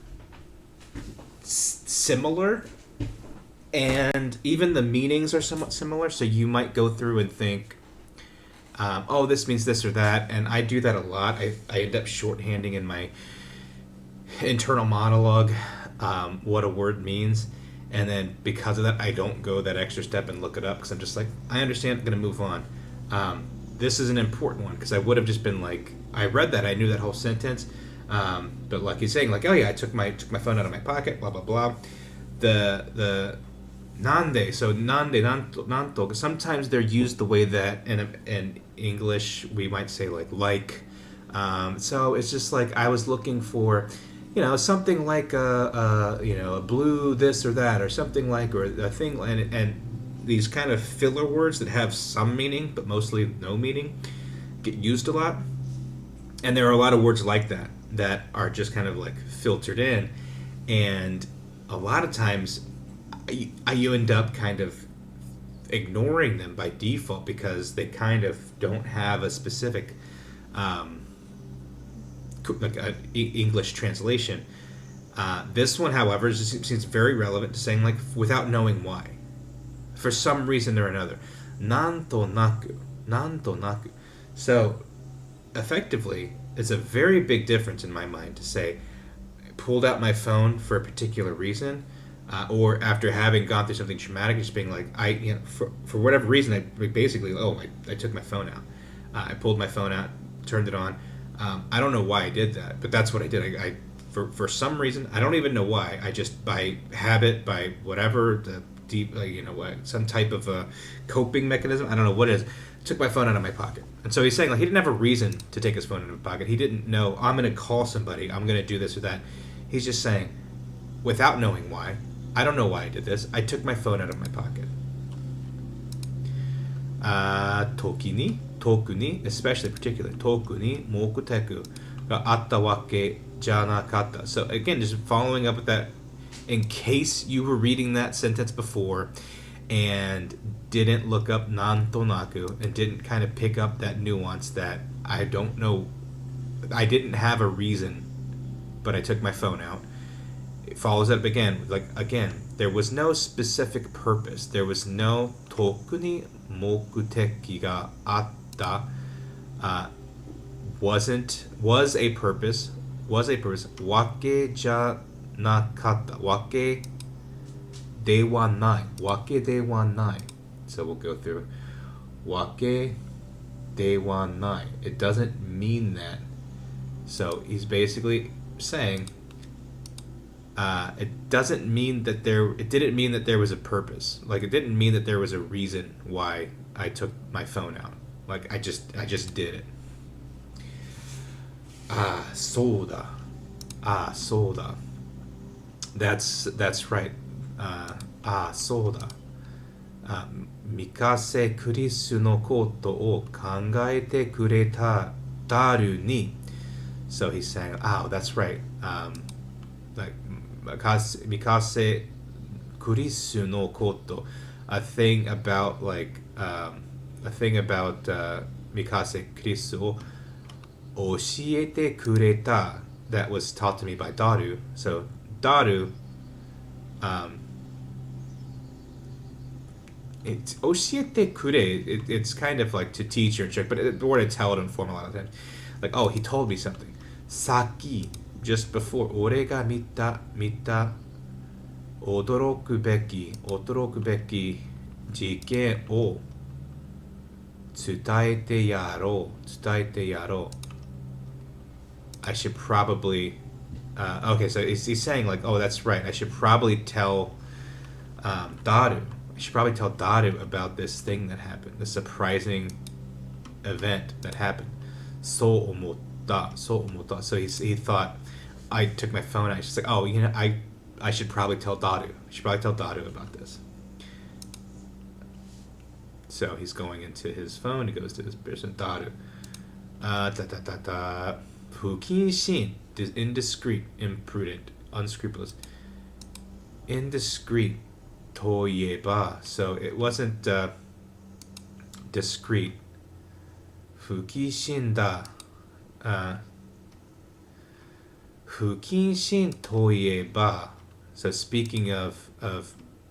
similar, and even the meanings are somewhat similar. So you might go through and think, oh, this means this or that, and I do that a lot. I end up shorthanding in my internal monologue what a word means, and then because of that, I don't go that extra step and look it up, because I'm just like, I understand, I'm going to move on. This is an important one, because I would have just been like, I read that, I knew that whole sentence, but like he's saying, like, oh yeah, I took my phone out of my pocket, blah blah blah. The nande, so nande, nanto, sometimes they're used the way that in English we might say like. So it's just like, I was looking for, something like a blue this or that, or something like, or a thing, and these kind of filler words that have some meaning but mostly no meaning get used a lot. And there are a lot of words like that are just kind of like filtered in, and a lot of times you end up kind of ignoring them by default, because they kind of don't have a specific like an English translation. This one, however, seems very relevant to saying, like, without knowing why, for some reason or another. Nanto naku. So effectively, it's a very big difference in my mind to say, I pulled out my phone for a particular reason, or after having gone through something traumatic, just being like, for whatever reason, I took my phone out. I pulled my phone out, turned it on. I don't know why I did that, but that's what I did. I for some reason, I don't even know why. I just, by habit, by whatever, the deep, some type of a coping mechanism, I don't know what it is, took my phone out of my pocket. And so he's saying, like, he didn't have a reason to take his phone out of his pocket. He didn't know, I'm going to call somebody, I'm going to do this or that. He's just saying, without knowing why, I don't know why I did this, I took my phone out of my pocket. Toki ni, toku ni, especially particularly, toku ni mokuteku ga atta wake janakatta. So again, just following up with that, in case you were reading that sentence before and didn't look up nantonaku and didn't kind of pick up that nuance that I don't know, I didn't have a reason, but I took my phone out. It follows up again, like, again, there was no specific purpose. There was no toku ni mokuteki ga atta, was a purpose, wake ja nakatta, wake de wa nai. So we'll go through wake de wa nai. It doesn't mean that. So he's basically saying, it doesn't mean that there. It didn't mean that there was a purpose. Like it didn't mean that there was a reason why I took my phone out. Like I just did it. Soda. Soda. That's right. Soda. ミカセクリスのことを考えてくれただるに So he's saying, oh, that's right. Like, Mikase Kurisu no Koto. A thing about, like, Mikase Kurisu o oshiete kureta that was taught to me by Daru. So, Daru, it's oshiete kure. It's kind of like to teach or check, but the word to tell it in form a lot of times. Like, oh, he told me something. Saki, just before. Ore ga mita odoroku beki jiken o tsutaete yaro. I should probably. Okay, so he's saying like, oh, that's right. I should probably tell Daru. I should probably tell Daru about this thing that happened, this surprising event that happened. So omota. So he thought I took my phone out. He's just like, oh, I should probably tell Daru. I should probably tell Daru about this. So he's going into his phone. He goes to this person, Daru. Fukinshin, indiscreet, imprudent, unscrupulous. Indiscreet, toyeba. So it wasn't discreet. Fukinshin da. Fukinshin toyeba. So speaking of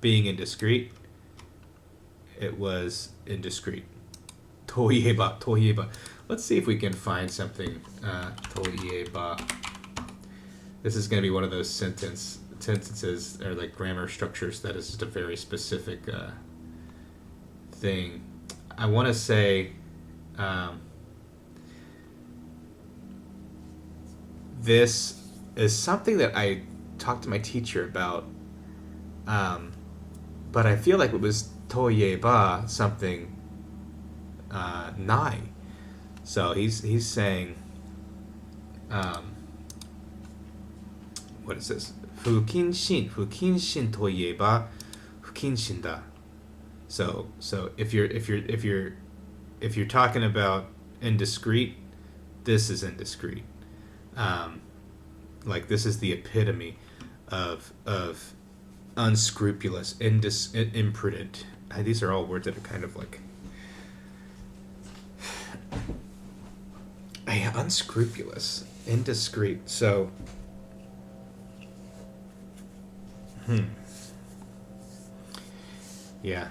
being indiscreet, it was indiscreet. Toyeba. Let's see if we can find something. Toyeba. This is going to be one of those sentences or like grammar structures that is just a very specific thing. I want to say this is something that I talked to my teacher about, but I feel like it was toyeba something nai. So he's saying, what is this? Fukinshin toyeba fukinshin da. So if you're talking about indiscreet, this is indiscreet. Like this is the epitome of unscrupulous, imprudent. These are all words that are kind of like unscrupulous, indiscreet. So, yeah,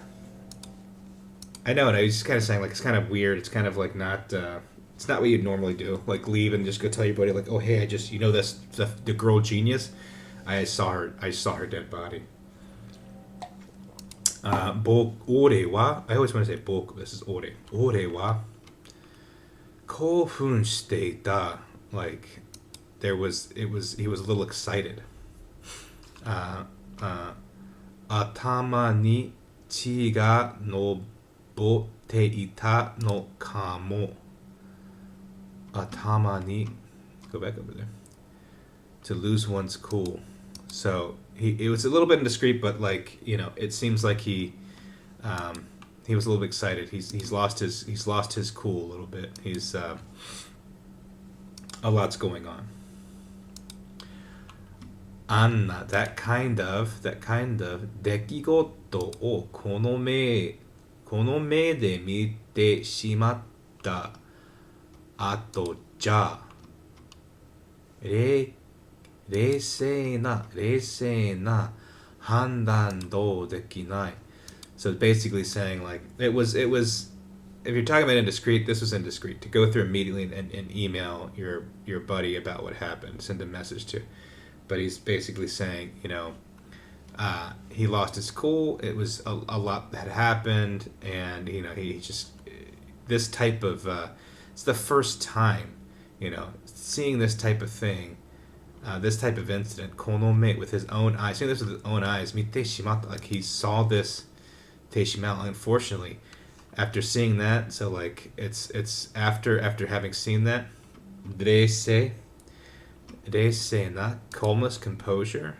I know, and I was just kind of saying like it's kind of weird. It's kind of like not. It's not what you'd normally do. Like leave and just go tell your buddy like, oh hey, I just this the girl genius. I saw her dead body. Ore wa. I always want to say boku. This is ore. Ore wa. Kofun shite ita. Like he was a little excited. Atama ni chi ga nobotte ita no kamo. Atama ni. Go back over there. To lose one's cool. So it was a little bit indiscreet, but like it seems like he was a little bit excited. He's lost his cool a little bit. He's a lot's going on. Anna, that kind of 出来事をこの目で見てしまった後じゃ冷静な判断できない. So it's basically saying like it was if you're talking about indiscreet, this was indiscreet. To go through immediately and email your buddy about what happened, send a message to. But he's basically saying, he lost his cool. It was a lot that had happened, and he just this type of it's the first time, seeing this type of thing This type of incident, konome, with his own eyes, seeing this with his own eyes, mite shimatta, like he saw this teishimata. Unfortunately, after seeing that, so like it's after having seen that, reise, not calmness, composure.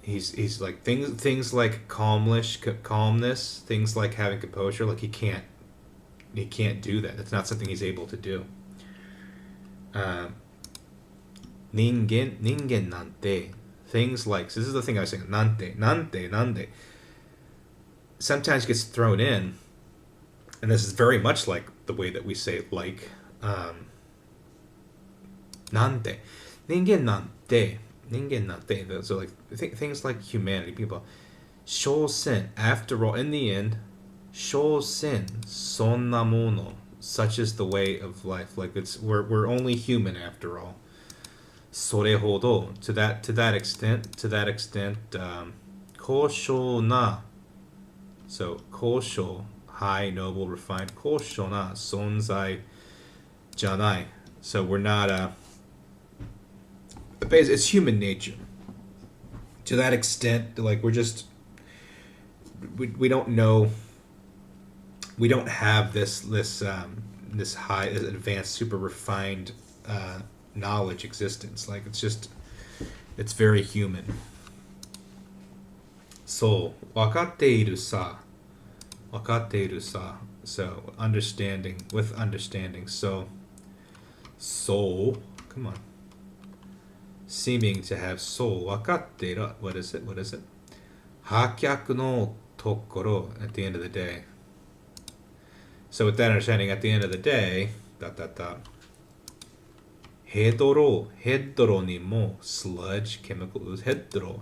He's like things like calmness, things like having composure. Like he can't do that. That's not something he's able to do. Ningen nante, things like, so this is the thing I was saying, nante sometimes gets thrown in, and this is very much like the way that we say like, nante, ningen nante, so like things like humanity, people, shosen, after all, in the end, shosen sonna mono, such is the way of life, like we're only human after all. Sorehodo, to that extent, kosho na, so kosho, high, noble, refined, kosho na sonzai janai, so we're not it's human nature to that extent, like we're just, we don't know, we don't have this high, this advanced, super refined knowledge existence. Like it's very human. So wakatteiru sa, so understanding, with understanding. So come on, seeming to have soul. Wakatteira, what is it? Hakyaku no tokoro, at the end of the day. So with that understanding, at the end of the day, hedoro ni mo, sludge, chemical ooze, hedoro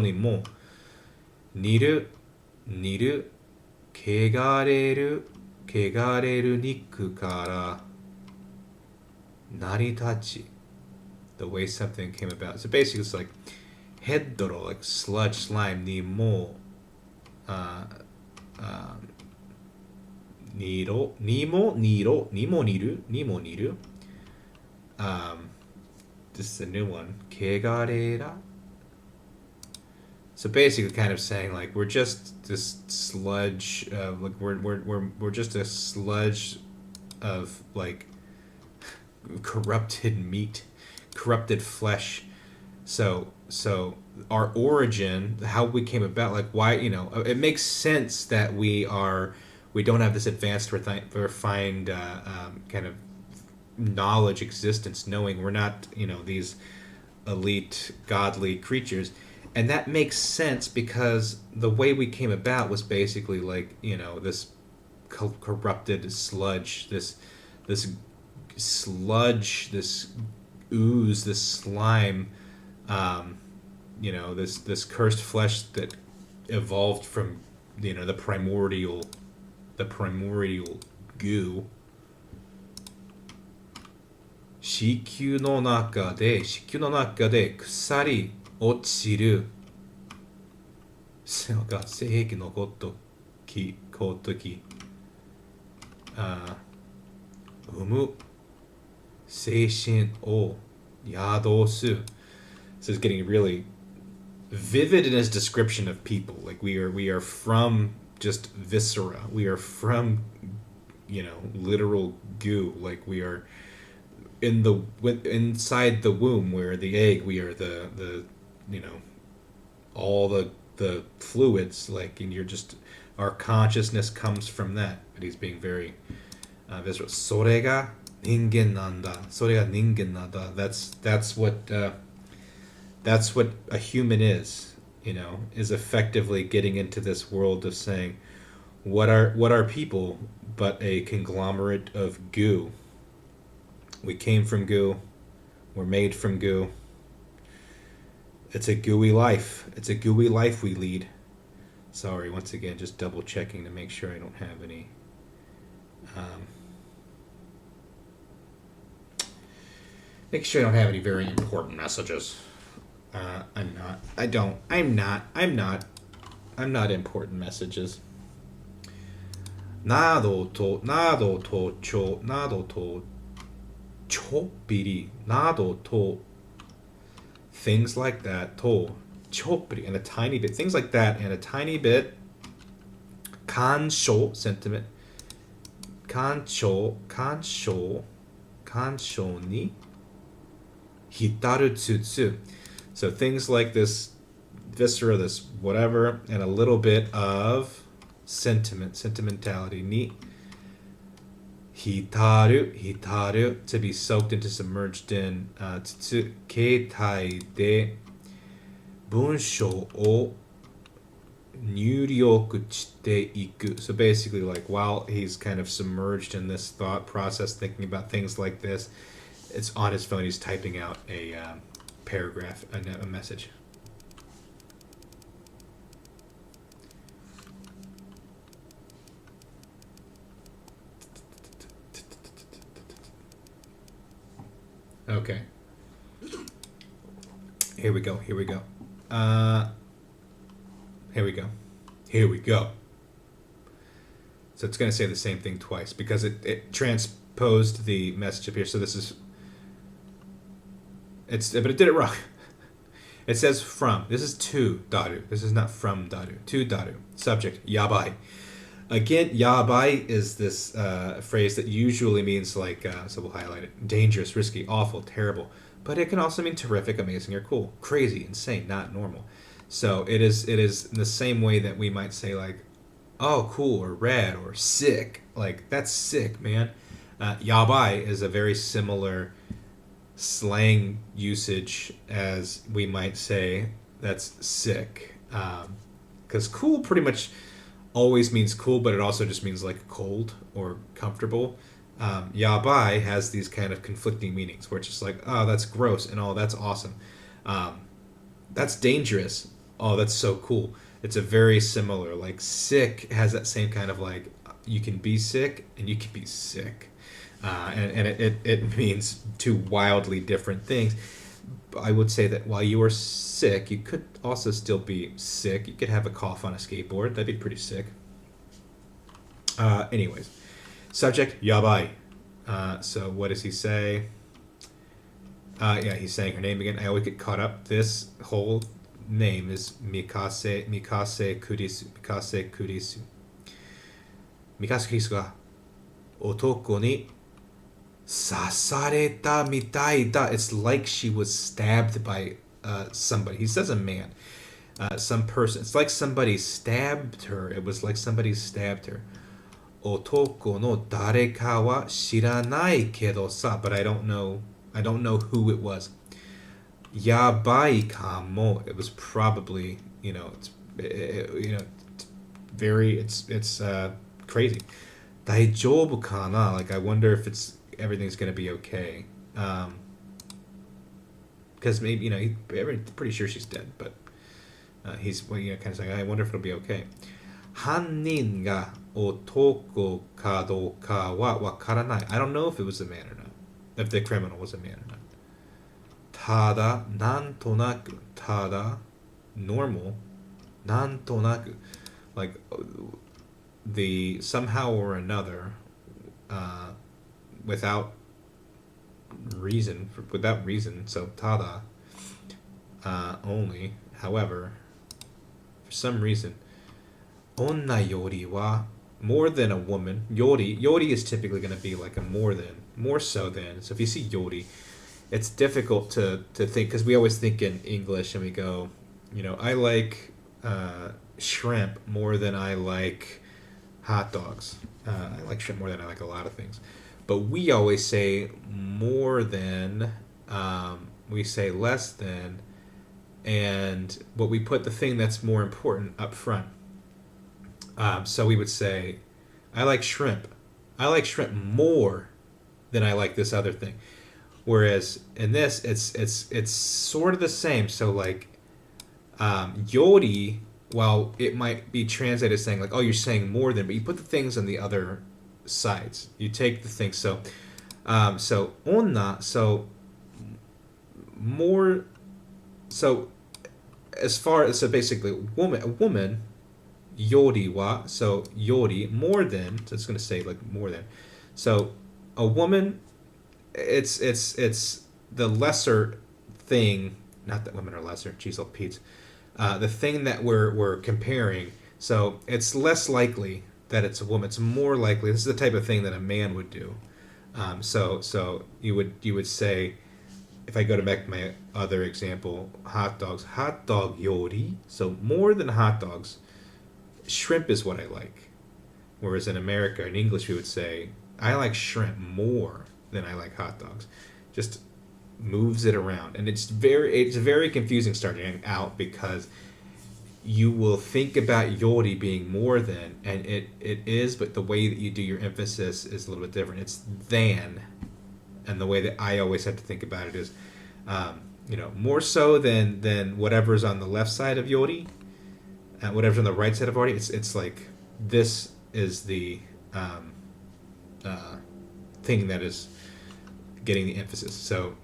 ni mo, niru, kegareru niku kara, naritachi, the way something came about. So basically it's like hedoro, like sludge, slime, ni mo, niru, this is a new one, kegarera. So basically kind of saying like we're just this sludge, like we're just a sludge of like corrupted meat, corrupted flesh. So our origin, how we came about, like why, it makes sense that we don't have this advanced, refined kind of knowledge, existence, knowing we're not, these elite godly creatures. And that makes sense because the way we came about was basically like, this corrupted sludge, this sludge, this ooze, this slime, this cursed flesh that evolved from, the primordial goo. 子宮の中で腐り落ちるが性器のごとき生む精神を宿す. So it's getting really vivid in his description of people. Like we are from just viscera. We are from, literal goo. Like we are inside the womb, where the egg, we are the all the fluids, like, and you're just, our consciousness comes from that. But he's being very visceral. それが人間なんだ. That's what a human is effectively getting into this world of saying, what are people but a conglomerate of goo. We came from goo. We're made from goo. It's a gooey life. It's a gooey life we lead. Sorry, once again, just double checking to make sure I don't have any make sure I don't have any very important messages. I'm not important messages. などと chopiri nado to, things like that, to, chopiri, and a tiny bit, things like that, and a tiny bit, kansho, sentiment, kansho ni hitaru tsutsu. So things like this viscera, this whatever, and a little bit of sentimentality. Ni hitaru, to be soaked into, submerged in. Tsutsu, keitai de bunsho o nyuryoku chite iku. So basically, like, while he's kind of submerged in this thought process, thinking about things like this, it's on his phone, he's typing out a paragraph, a message. Okay. Here we go. Here we go. So it's going to say the same thing twice because it transposed the message up here. So this is... but it did it wrong. It says from. This is to daru. This is not from daru. To daru. Subject, yabai. Again, yabai is this phrase that usually means like, so we'll highlight it, dangerous, risky, awful, terrible. But it can also mean terrific, amazing, or cool. Crazy, insane, not normal. So it is in the same way that we might say like, oh, cool, or rad, or sick. Like, that's sick, man. Yabai is a very similar slang usage as we might say that's sick. Because cool pretty much always means cool, but it also just means like cold or comfortable. Yabai has these kind of conflicting meanings where it's just like, oh, that's gross, and oh, that's awesome. That's dangerous. Oh, that's so cool. It's a very similar, like, sick has that same kind of like, you can be sick and you can be sick. And it means two wildly different things. I would say that while you are sick, you could also still be sick. You could have a cough on a skateboard. That'd be pretty sick. Anyways, subject, yabai. So what does he say? Yeah, he's saying her name again. I always get caught up. This whole name is Mikase Kurisu. Mikase Kurisu. Mikase Kurisu ga otoko ni sasareta mitai da. It's like she was stabbed by somebody. He says a man. Some person. It's like somebody stabbed her. It was like somebody stabbed her. Otoko no dareka wa shiranai kedo sa. But I don't know who it was. Yabai kamo. It was probably, it's very, it's crazy. Daijoubu kana. Like, I wonder if everything's gonna be okay. Because maybe, pretty sure she's dead, but he's kind of saying, I wonder if it'll be okay. Hannin ga otoko ka douka wa wakaranai. I don't know if it was a man or not. If the criminal was a man or not. Tada nantonaku. Tada, normal. Nantonaku. Like, the somehow or another, without reason. So tada, only. However, for some reason, onna yori wa, more than a woman. Yori is typically going to be like a more so than. So if you see yori, it's difficult to think, because we always think in English and we go, I like shrimp more than I like hot dogs. I like shrimp more than I like a lot of things. But we always say more than, we say less than, and but we put the thing that's more important up front. So we would say, I like shrimp. I like shrimp more than I like this other thing. Whereas in this, it's sort of the same. So like, yori, while it might be translated as saying like, oh, you're saying more than, but you put the things on the other sides. You take the things. So, so onna, so more, so as far as, so basically a woman, yori wa, so yori, more than, so it's going to say like more than. So a woman it's the lesser thing. Not that women are lesser. Jeez, oh Pete. The thing that we're comparing. So it's less likely that it's a woman. It's more likely. This is the type of thing that a man would do. So you would say, if I go to back to my other example, hot dog yori. So more than hot dogs, shrimp is what I like. Whereas in America, in English, we would say, I like shrimp more than I like hot dogs. Just moves it around, and it's very confusing starting out because you will think about yori being more than, and it is, but the way that you do your emphasis is a little bit different. It's than, and the way that I always have to think about it is, more so than whatever's on the left side of yori, and whatever's on the right side of yori. It's like this is the uh, thing that is getting the emphasis. So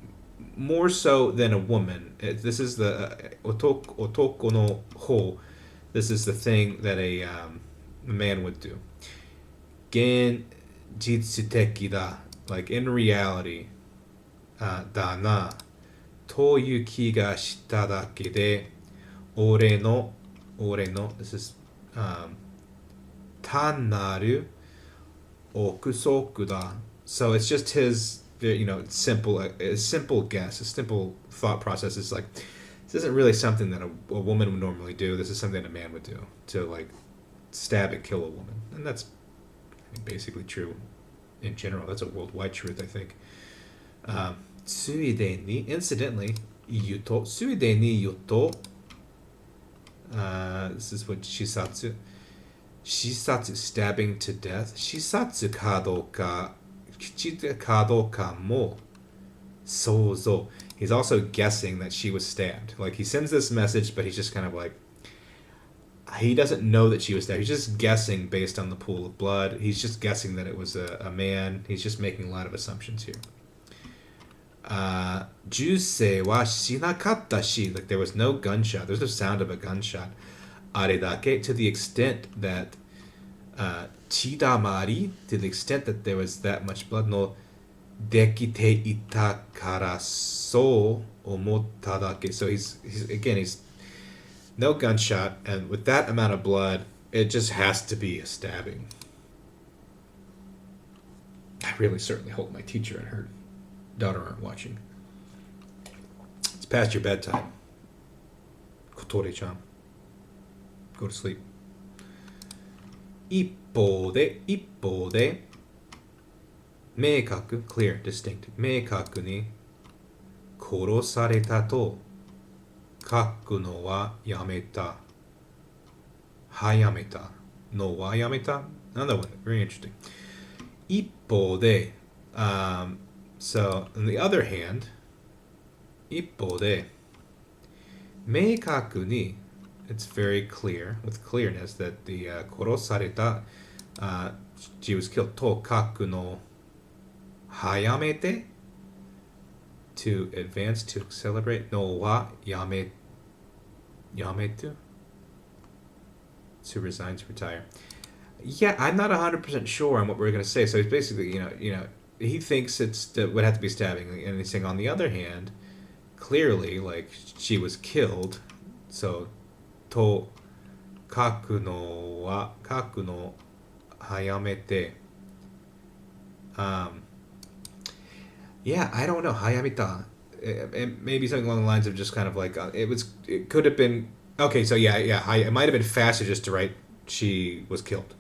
more so than a woman. This is the otoko no ho. This is the thing that a man would do. Gen jitsu da. Like in reality, da na. To yu ki ga shita dake de, ore no. This is tanaru okusoku da. So it's just his, simple, a simple guess, a simple thought process. Is like, this isn't really something that a woman would normally do. This is something a man would do to like stab and kill a woman, and that's basically true in general. That's a worldwide truth, I think. Tsuide ni, incidentally, yuto. Tsuide ni yuto. This is what shisatsu. Shisatsu, stabbing to death. Shisatsu kadoka, kichita kadoka mo sozo. He's also guessing that she was stabbed. Like, he sends this message, but he's just kind of like, he doesn't know that she was stabbed. He's just guessing based on the pool of blood. He's just guessing that it was a man. He's just making a lot of assumptions here. Jusei wa shinakatta shi. Like, there was no gunshot. There's no sound of a gunshot. Aredake, to the extent that chidamari, to the extent that there was that much blood, no dekite ita kara so omotta dake. So he's no gunshot, and with that amount of blood, it just has to be a stabbing. I really certainly hope my teacher and her daughter aren't watching. It's past your bedtime. Kotore-chan. Go to sleep. 一方で明確 clear distinct 明確に殺されたと書くのはやめた早めたのはやめた another one very interesting 一方で so on the other hand 一方で明確に it's very clear, with clearness, that the korosareta, she was killed. To kaku no hayamete, to advance, to accelerate. No wa yametu, to resign, to retire. Yeah, I'm not 100% sure on what we're going to say. So it's basically, he thinks it would have to be stabbing, and he's saying, on the other hand, clearly, like, she was killed, so to kaku no hayamete. Yeah, I don't know. Hayamita. Maybe something along the lines of just kind of like, it could have been, okay, so yeah, it might have been faster just to write she was killed.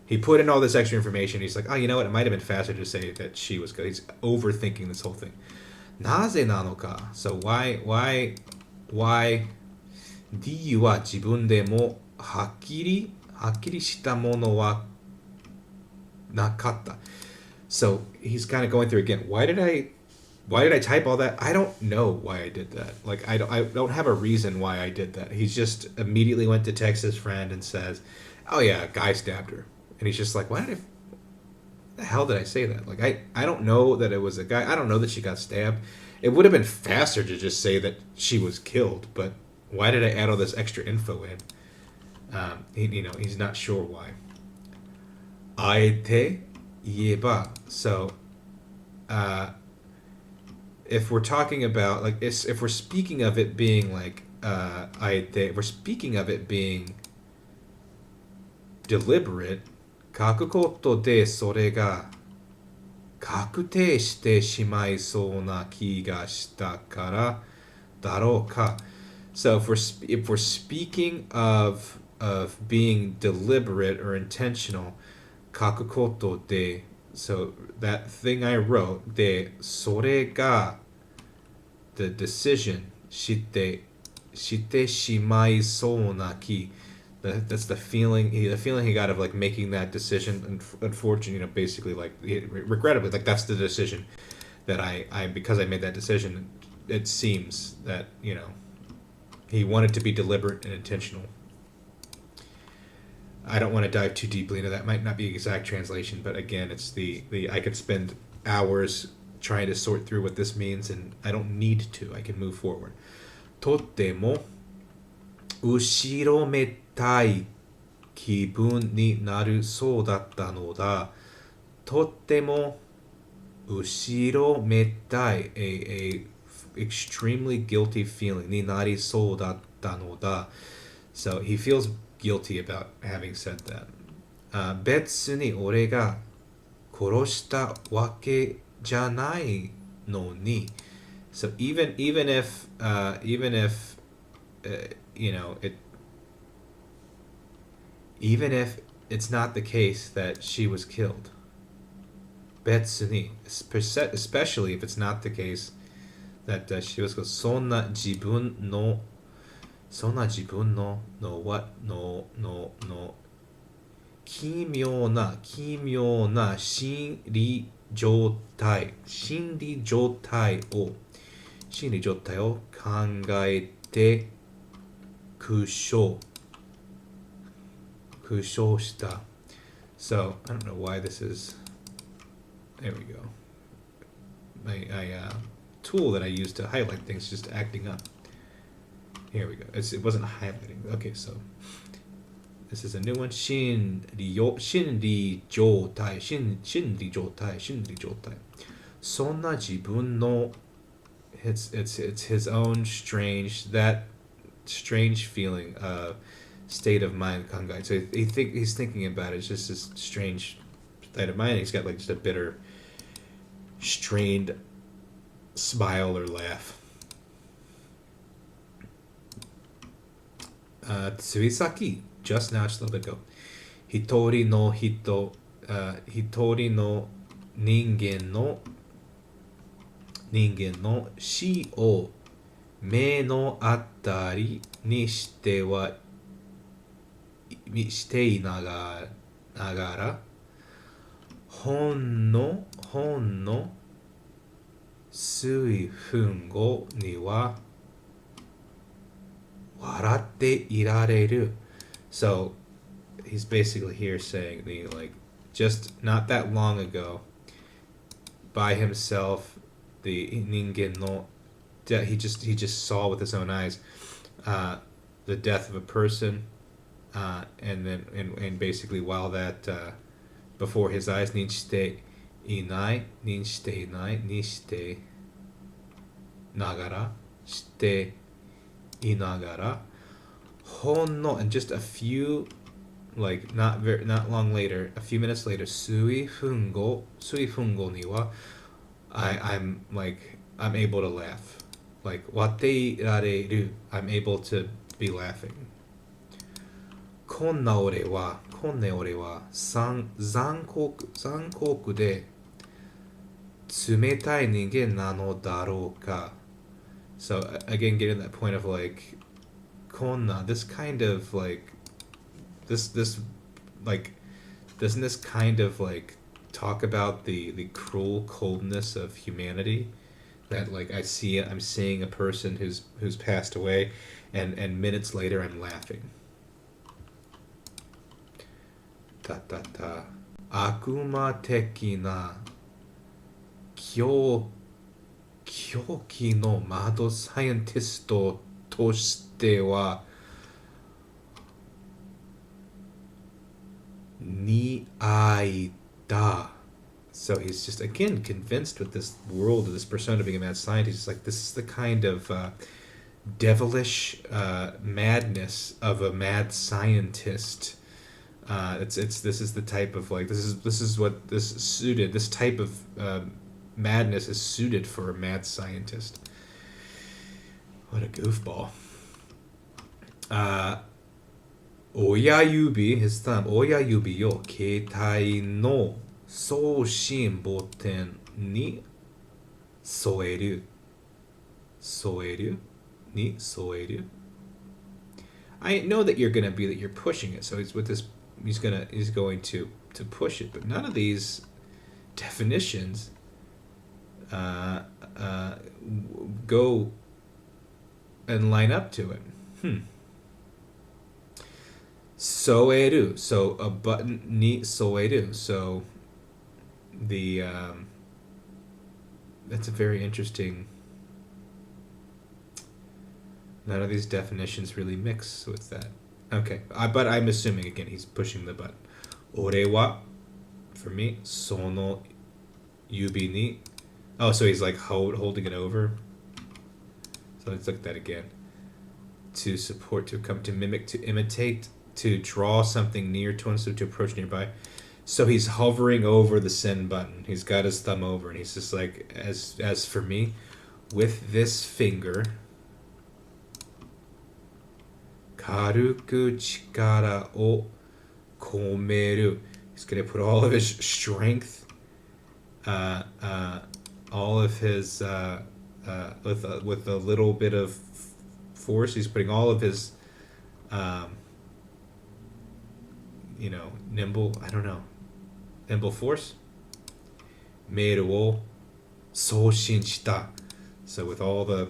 He put in all this extra information. He's like, oh, you know what? It might have been faster to say that she was killed. He's overthinking this whole thing. Naze nanoka. So why 理由は自分でもはっきりしたものはなかった。So he's kind of going through again. Why did I type all that? I don't know why I did that. Like, I don't have a reason why I did that. He just immediately went to text his friend and says, oh yeah, a guy stabbed her. And he's just like, what the hell did I say that? Like, I don't know that it was a guy. I don't know that she got stabbed. It would have been faster to just say that she was killed, but why did I add all this extra info in? He's not sure why. Aete ieba. So, if we're talking about like if we're speaking of it being like if we're speaking of it being deliberate, 書くことでそれが確定してしまいそうな気がしたからだろうか. So if we're speaking of being deliberate or intentional, 書くことで so that thing I wrote でそれが the decision してしまいそうな気. That's the feeling he got of like making that decision. And unfortunately, basically like regrettably, like that's the decision that I because I made that decision. It seems that he wanted to be deliberate and intentional. I don't want to dive too deeply into that. Might not be exact translation, but again, it's the I could spend hours trying to sort through what this means, and I don't need to. I can move forward. とっても後ろめたい気分になるそうだったのだ。とっても後ろめたい a extremely guilty feeling になりそうだったのだ. So he feels guilty about having said that. 別に俺が殺したわけじゃないのに. So even if it even if it's not the case that she was killed. 別に especially if it's not the case that she was killed. そんな自分のwhatの奇妙な心理状態を考えて苦笑した. So I don't know why this is. There we go. My tool that I use to highlight things just acting up. Here we go. It wasn't highlighting. Okay, so this is a new one. 心理状態. そんな自分の it's his own strange feeling state of mind. So he's thinking about it. It's just this strange state of mind. He's got like just a bitter, strained smile or laugh. ついさっき just now, just a little bit ago. 一人の人間の死を目の当たりにしていながらほんの数分後には笑っていられる. So he's basically here saying like just not that long ago by himself the ningen no he just saw with his own eyes the death of a person and then and basically while that before his eyes にしていないにしてながらしていながらほんの and just a few like not long later, a few minutes later 数分後にはI'm able to laugh. Like 笑っていられる I'm able to be laughing. こんな俺は残酷で冷たい人間なのだろうか. So again, getting that point of like konna, this kind of like this like doesn't this kind of like talk about the cruel coldness of humanity that like I'm seeing a person who's passed away and minutes later I'm laughing. 悪魔的な狂気のマッドサイエンティストとしては似合いだ So he's just again convinced with this world of this persona being a mad scientist. He's like, this is the kind of devilish madness of a mad scientist. It's this is the type of like this is what this suited this type of madness is suited for a mad scientist. What a goofball. Oya yubi, his thumb, oya yubi yo keitai no soushin boten ni soeru. Soeru? Ni soeru? I know that you're pushing it, so he's with this he's going to push it, but none of these definitions go and line up to it. Soeru, so a button ni soeru, so the that's a very interesting. None of these definitions really mix with that. Okay, but I'm assuming again he's pushing the button. Ore wa, for me, sono yubi ni. Oh, so he's like holding it over. So let's look at that again. To support, to come, to mimic, to imitate, to draw something near to him, so to approach nearby. So he's hovering over the send button. He's got his thumb over, and he's just like, as for me, with this finger. Karuku chikara o komeru. He's gonna put all of his strength, all of his with a little bit of force. He's putting all of his, nimble. I don't know, nimble force. Meru o soushin shita. So with all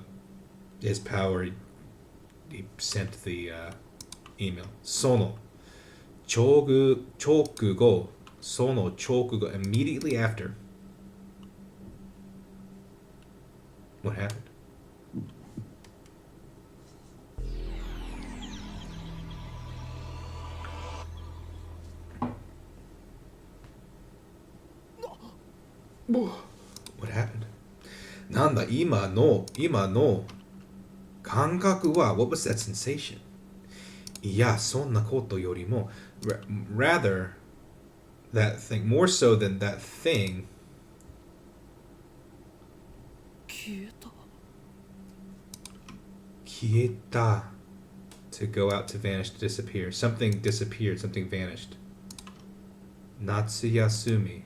his power. He sent the email. Sono chokugo. Sono chokugo. Immediately after. What happened? What happened? Nanda, ima no. Kankaku wa, what was that sensation? Iya, sonna koto yorimo. Rather, that thing, more so than that thing. Kieta. To go out, to vanish, to disappear. Something disappeared, something vanished. Natsuyasumi.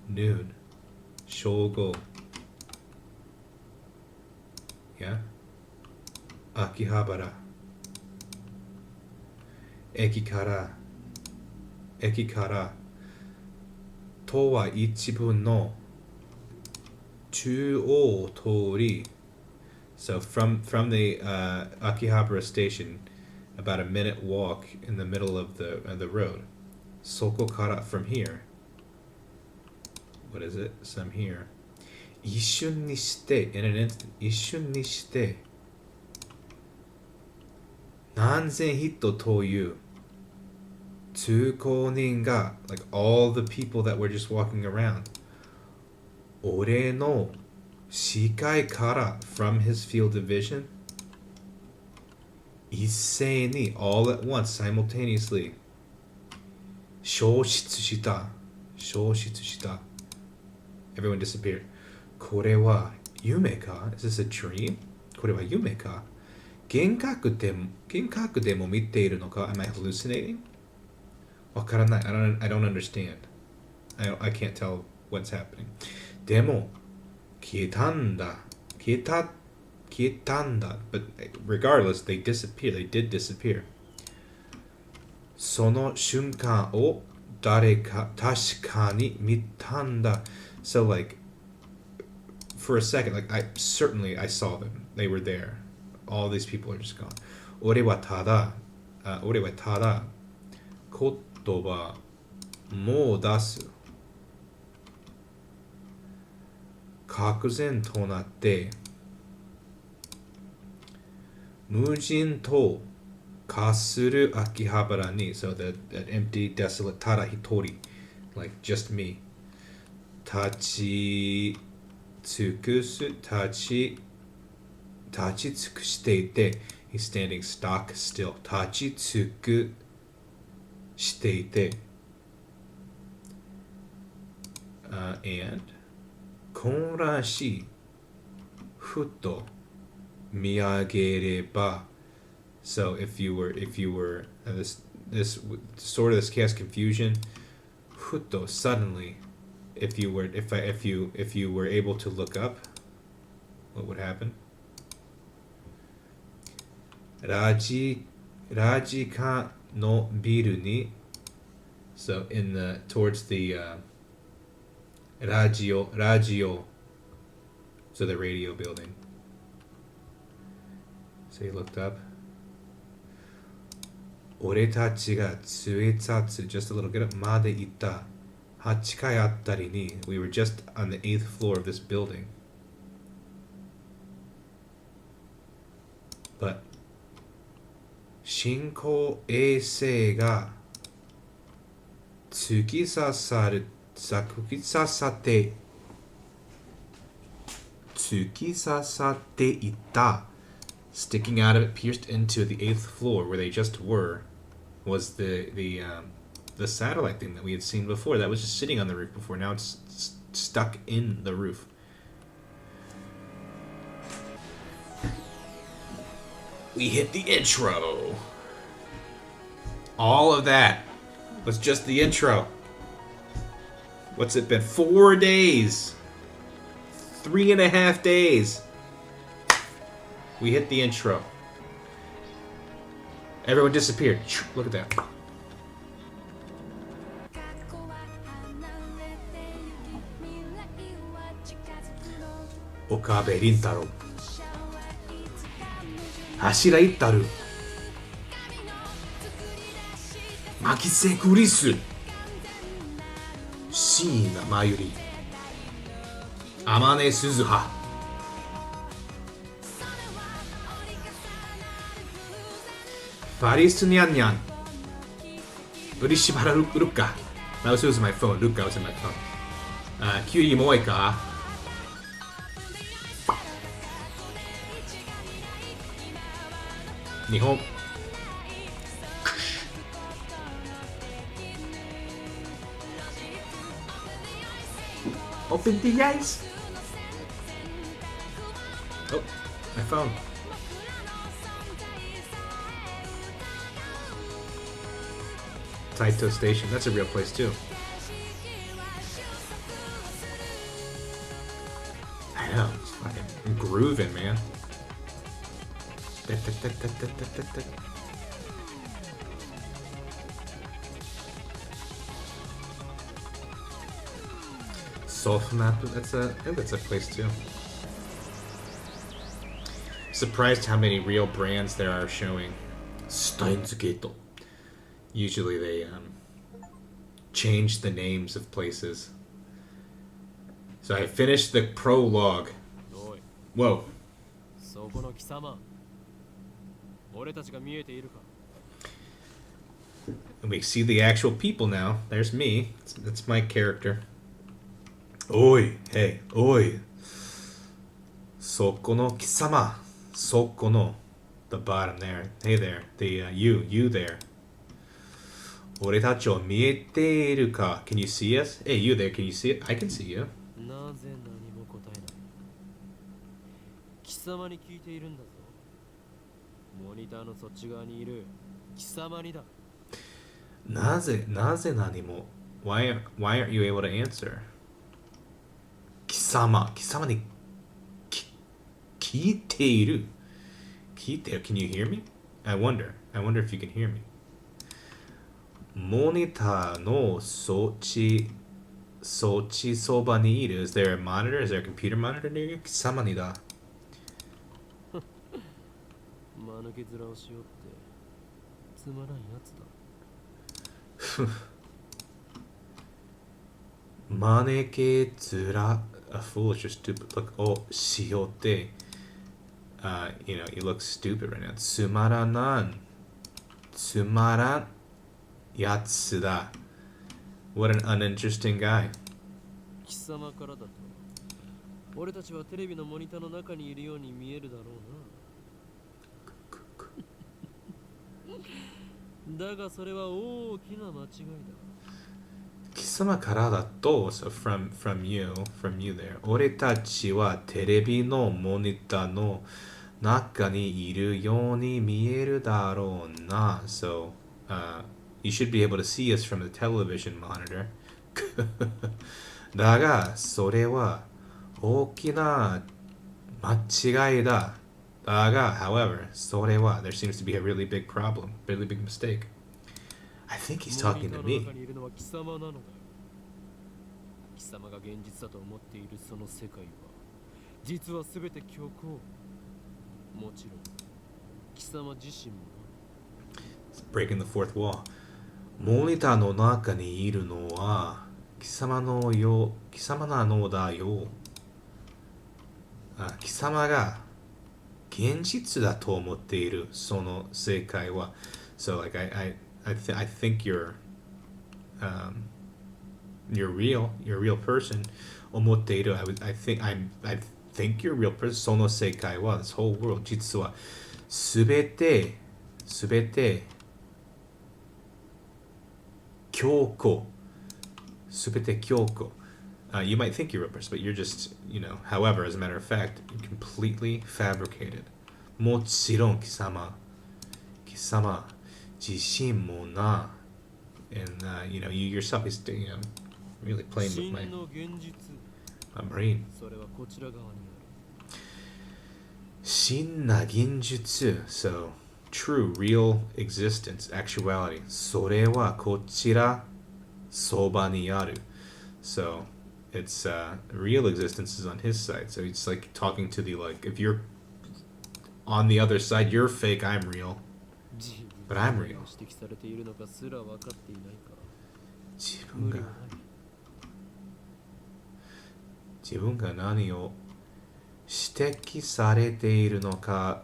Noon. Shogo. Yeah. Akihabara. Ekikara. To wa ichibun no chuo tori. So from the Akihabara station, about a minute walk in the middle of the road. Soko kara, from here. What is it? Some here. 一瞬にして in an instant 一瞬にして何千人という通行人が like all the people that were just walking around 俺の視界から from his field of vision 一斉に all at once simultaneously 消失した everyone disappeared これは夢か Is this a dream? これは夢か幻覚でも見ているのか Am I hallucinating? わからない I don't understand. I can't tell what's happening. でも消えたんだ But regardless, they disappear. They did disappear. その瞬間を誰か確かに見たんだ So like for a second, like I saw them. They were there. All these people are just gone. 俺はただ言葉もう出す愕然となって無人と化する秋葉原に so that empty, desolate ただ一人 like just me. Tachi tsukusu, tachi tsukushiteite. He's standing stock still. Tachi tsukushiteite. And konrashi futo miyagereba. So if you were this sort of this cast confusion, futo suddenly, if you were able to look up, what would happen? Rajika no biru ni. So in the towards the radio, so the radio building. So he looked up. Oretachi ga tsuetsatsu, just a little get up, made ita. Hachikai attari ni. We were just on the 8th floor of this building. But Shinko eisei ga tsukisasate ita. Sticking out of it, pierced into the 8th floor where they just were, was the satellite thing that we had seen before. That was just sitting on the roof before. Now it's stuck in the roof. We hit the intro. All of that was just the intro. What's it been? 4 days. 3.5 days. We hit the intro. Everyone disappeared. Look at that. Okabe Rintaro. Hashira Itaru. Makise Kurisu. Shiina Mayuri. Amane Suzuha. Paris Nyan Nyan. Urishibara Ruka. That was my phone. Ruka was in my phone. Kyuri Moeka. Nihon. Open the eyes. Oh, my phone. Taito Station. That's a real place too. I know. It's fucking grooving, man. Soft map. I think that's a place too. Surprised how many real brands there are showing. Steins Gate. Usually they change the names of places. So I finished the prologue. Whoa. And we see the actual people now. There's me. That's my character. Oi, hey, oi. Soko no kisama. Soko no. The bottom there. Hey there. The you there. Oretachi o miete iru ka? Can you see us? Hey, you there, can you see it? I can see you. Naze nanimo? Why aren't you able to answer? Kisama ni kiiteiru. Kiiteiru, can you hear me? I wonder if you can hear me. Monitor no sochi soba ni iru. Is there a monitor? Is there a computer monitor near you? Kisama ni da. Maneke zura. A foolish or stupid look. Oh, shiote. You look stupid right now. Tsumaran yatsu da. What an uninteresting guy. 貴様からだと俺たちはテレビのモニターの中にいるように見えるだろうな。だがそれは大きな間違いだ。貴様からだと so from you there 俺たちはテレビのモニターの中にいるように見えるだろうな so you should be able to see us from the television monitor だがそれは大きな間違いだだが however それは there seems to be a really big problem really big mistake I think he's talking to モニ me ターの中にいるのは貴様なのだよ。貴様が現実だと思っているその世界は実は全て虚構。もちろん貴様自身もな。 breaking the fourth wall モニターの中にいるのは貴様なのだよ貴様が現実だと思っているその世界は so like I think you're real person 思っている I think you're a real person その世界は this whole world 実はすべて強固すべて強固you might think you're a real person, but you're just, however, as a matter of fact, you're completely fabricated. もちろん貴様自身もな and you yourself is really playing with 真の現実 my brain それはこちら側にある。真な現実 so true real existence actuality それはこちらそばにある so it's real existence is on his side so it's like talking to the like if you're on the other side you're fake I'm real but I'm real 指摘されているのかすら分かっていないか。自分が何を指摘されているのか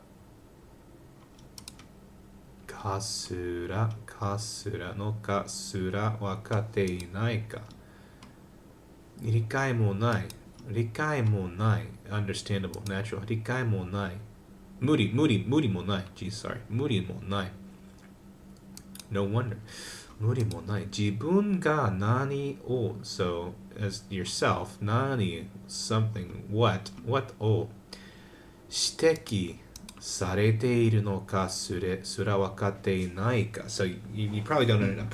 すら分かっていないか理解もない understandable natural 理解もない無理もない Gee sorry 無理もない no wonder 無理もない自分が何を so as yourself 何 something what を指摘されているのかすら分かっていないか so you probably don't know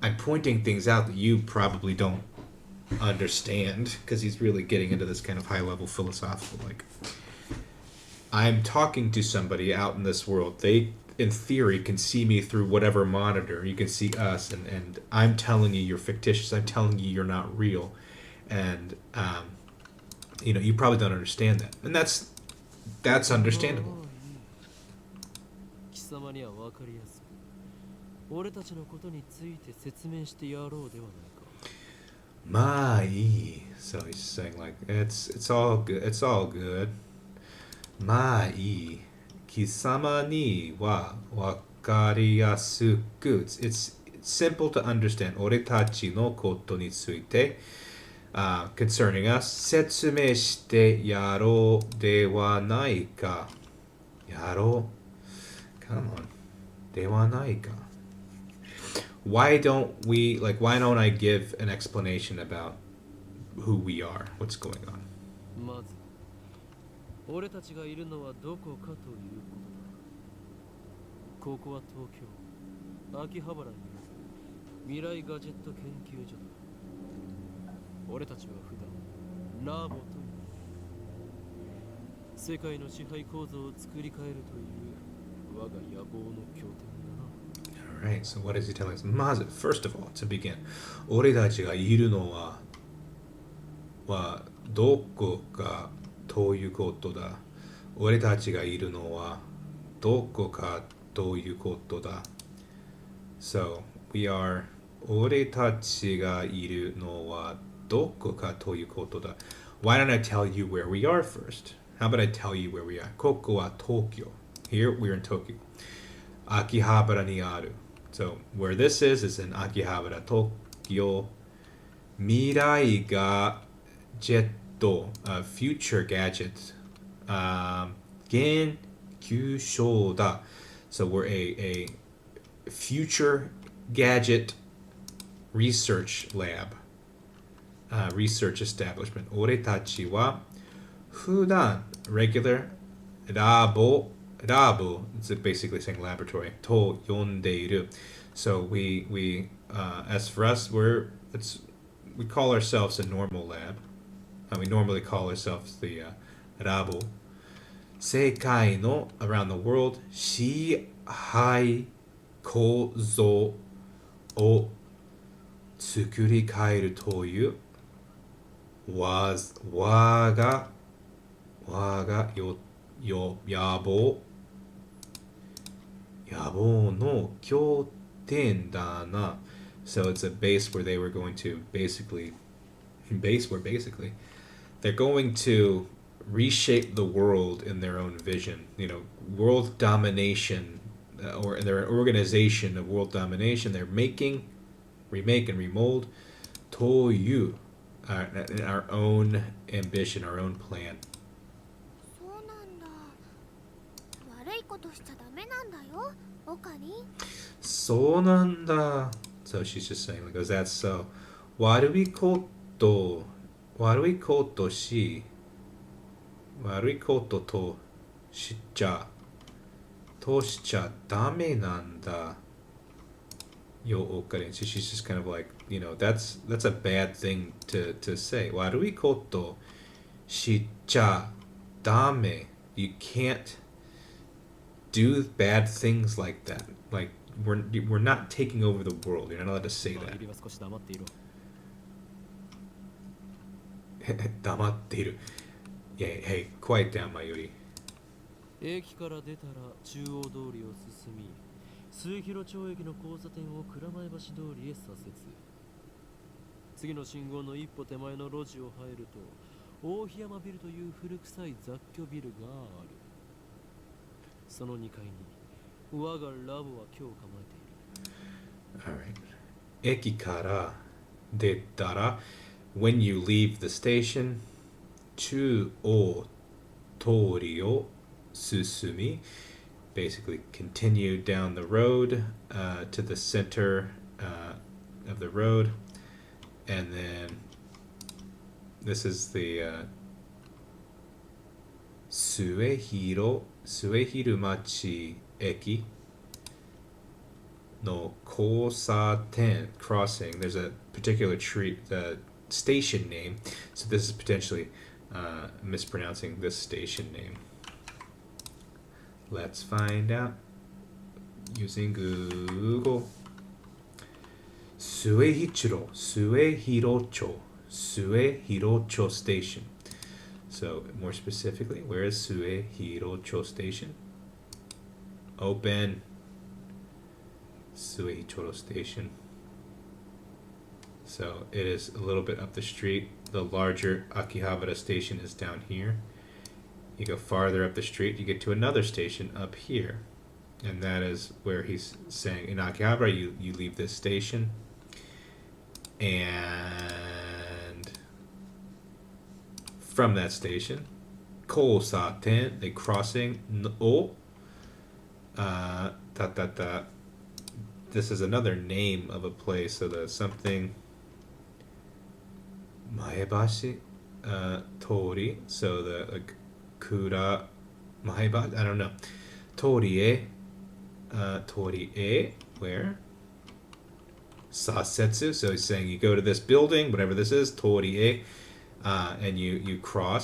I'm pointing things out that you probably don't understand because he's really getting into this kind of high level philosophical like I'm talking to somebody out in this world they in theory can see me through whatever monitor you can see us and I'm telling you you're fictitious I'm telling you you're not real and you probably don't understand that and that's understandable 貴様には分かりやすく俺たちのことについて説明してやろうではないか。まあいい so he's saying like it's all good まあいい貴様には分かりやすく it's simple to understand 俺たちのことについてconcerning us 説明してやろうではないかやろう come on ではないかwhy don't I give an explanation about who we are what's going on まず俺たちがいるのはどこかということだ。ここは東京秋葉原にある未来ガジェット研究所だ。俺たちは普段ラボという世界の支配構造を作り変えるという我が野望の拠点だな。 Alright, so what is he telling us? まず first of all, to begin 俺たちがいるのはどこかということだ俺たちがいるのはどこかということだ So, we are 俺たちがいるのはどこかということだ Why don't I tell you where we are first? How about I tell you where we are? ここは東京 Here, we're in Tokyo 秋葉原にある So where this is in Akihabara, Tokyo. Mirai ga jetto, future gadget. Gen kyusho da. So we're a future gadget research lab, research establishment. Oretachi wa fudan, regular, rabu, it's basically saying laboratory, to yondeiru. So we as for us, we call ourselves a normal lab. We normally call ourselves the rabu. Seikai no, around the world, shihai kozo o tsukurikaeru toyu waga yabo no kyoten da na. So it's a base where they were going to basically they're going to reshape the world in their own vision. World domination, or their organization of world domination. They're remake and remold toyu, our own ambition, our own plan. そうなんだ。悪いことしちゃダメなんだよ、オカリン。So nanda. So she's just saying, like, is that so? Warui koto to shicha dame nanda. Yo okarin. So she's just kind of like, that's a bad thing to say. Warui koto shicha dame. You can't do bad things like that. Like, we're not taking over the world. You're not allowed to say that. 入りは少し黙っていろ Damatteru. Yeah, hey, quiet down, Mayuri. 駅から出たら中央通りを進み末広町駅の交差点を蔵前橋通りへ左折次の信号の一歩手前の路地を入ると大檜山ビルという古臭い雑居ビルがあるその2階に我がラボは今日構えている Alright. Eki kara detara. When you leave the station, chu o tori o susumi. Basically, continue down the road to the center of the road. And then this is the Suehiru Machi Eki no Kosaten crossing. There's a particular station name, so this is potentially mispronouncing this station name. Let's find out using Google. Suehirocho Station. So more specifically, where is Suehirocho Station? Open. Suehirocho Station. So it is a little bit up the street. The larger Akihabara station is down here. You go farther up the street, you get to another station up here. And that is where he's saying, in Akihabara, you leave this station. And from that station, Kosaten, the crossing, this is another name of a place, so there's something Maebashi Tori, so the Kura Maebashi, I don't know. Torie, where? Sasetsu, so he's saying you go to this building, whatever this is, Torie, and you turn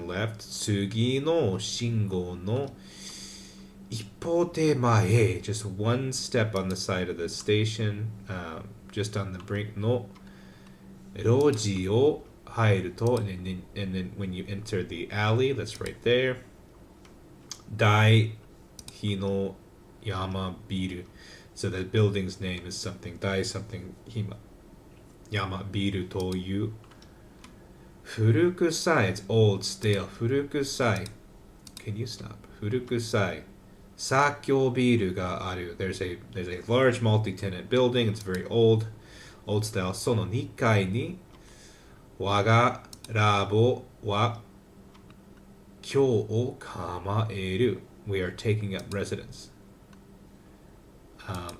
left. Tsugi no shingo no ippote mae, just one step on the side of the station, just on the brink no roji o hairu to, and then when you enter the alley, that's right there. Dai hino yama biru. So the building's name is something Dai something hima yama biru toyu. Furukusai, it's old, stale. Furukusai. Can you stop? Furukusai. Sakyo biru ga aru. There's a large multi-tenant building. It's very old style. Sono 2階に waga rabo wa kyo o kamaeru. We are taking up residence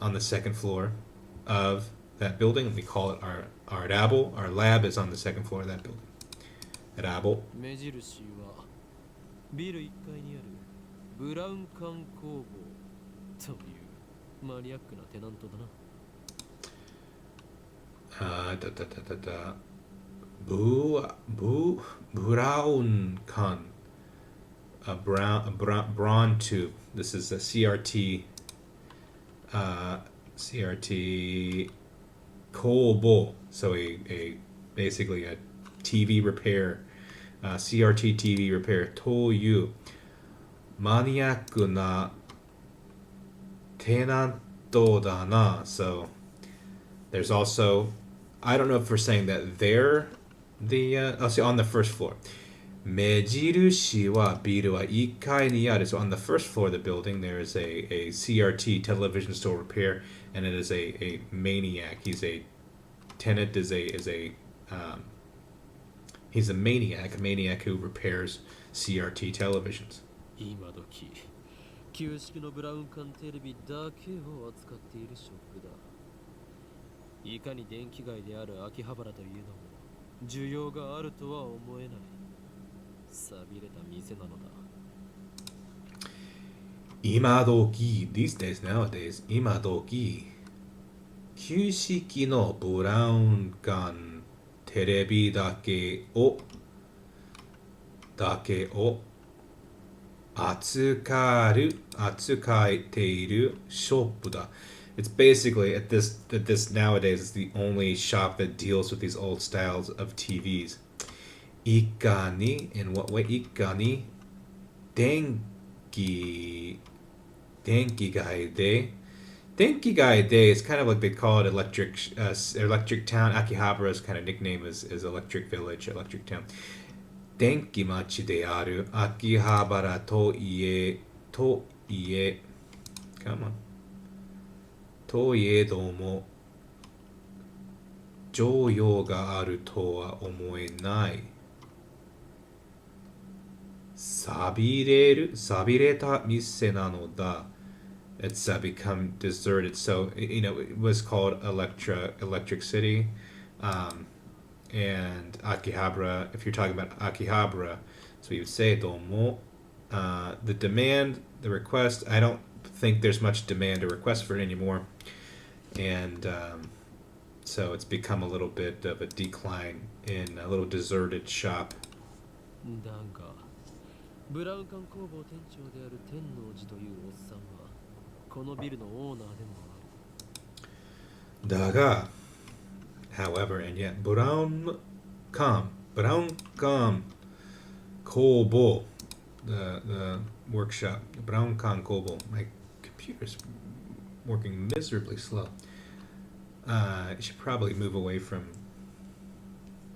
on the second floor of that building. We call it our rabo. Our lab is on the second floor of that building. Rabo. 目印はビル1階にあるブラウン管工房というマニアックなテナントだな。Brown con. Braun tube. This is a CRT Kobo. So basically a TV repair, CRT TV repair. Toyu maniac na tenanto da na. So there's also, I don't know if we're saying that they're I'll say on the first floor. 目印はビルは1階にある. So on the first floor of the building, there is a CRT television store repair, and it is a maniac. He's a tenant is a he's a maniac who repairs CRT televisions. 今時旧式のブラウン管テレビだけを扱っているショップだ。いかに電気街である秋葉原というのも需要があるとは思えない。寂れた店なのだ。今時 these days nowadays 今時旧式のブラウン管テレビだけを扱えているショップだ. It's basically at this nowadays is the only shop that deals with these old styles of TVs. いかに in what way? いかに電気街で is kind of like they call it electric town. Akihabara's kind of nickname is electric village, electric town. 電気町である秋葉原といえ come on といえども需要があるとは思えない。寂れた店なのだ. It's become deserted. So it was called Electric City, and Akihabara. If you're talking about Akihabara, so you would say domo. The demand, the request. I don't think there's much demand or request for it anymore, and so it's become a little bit of a decline in a little deserted shop. だがブラウン管工房店長である天王寺というおっさんはこのビルのオーナーでもある。だが however, and yet, Brown Com Kobo, the workshop, Brown Com Kobo. My computer's working miserably slow. I should probably move away from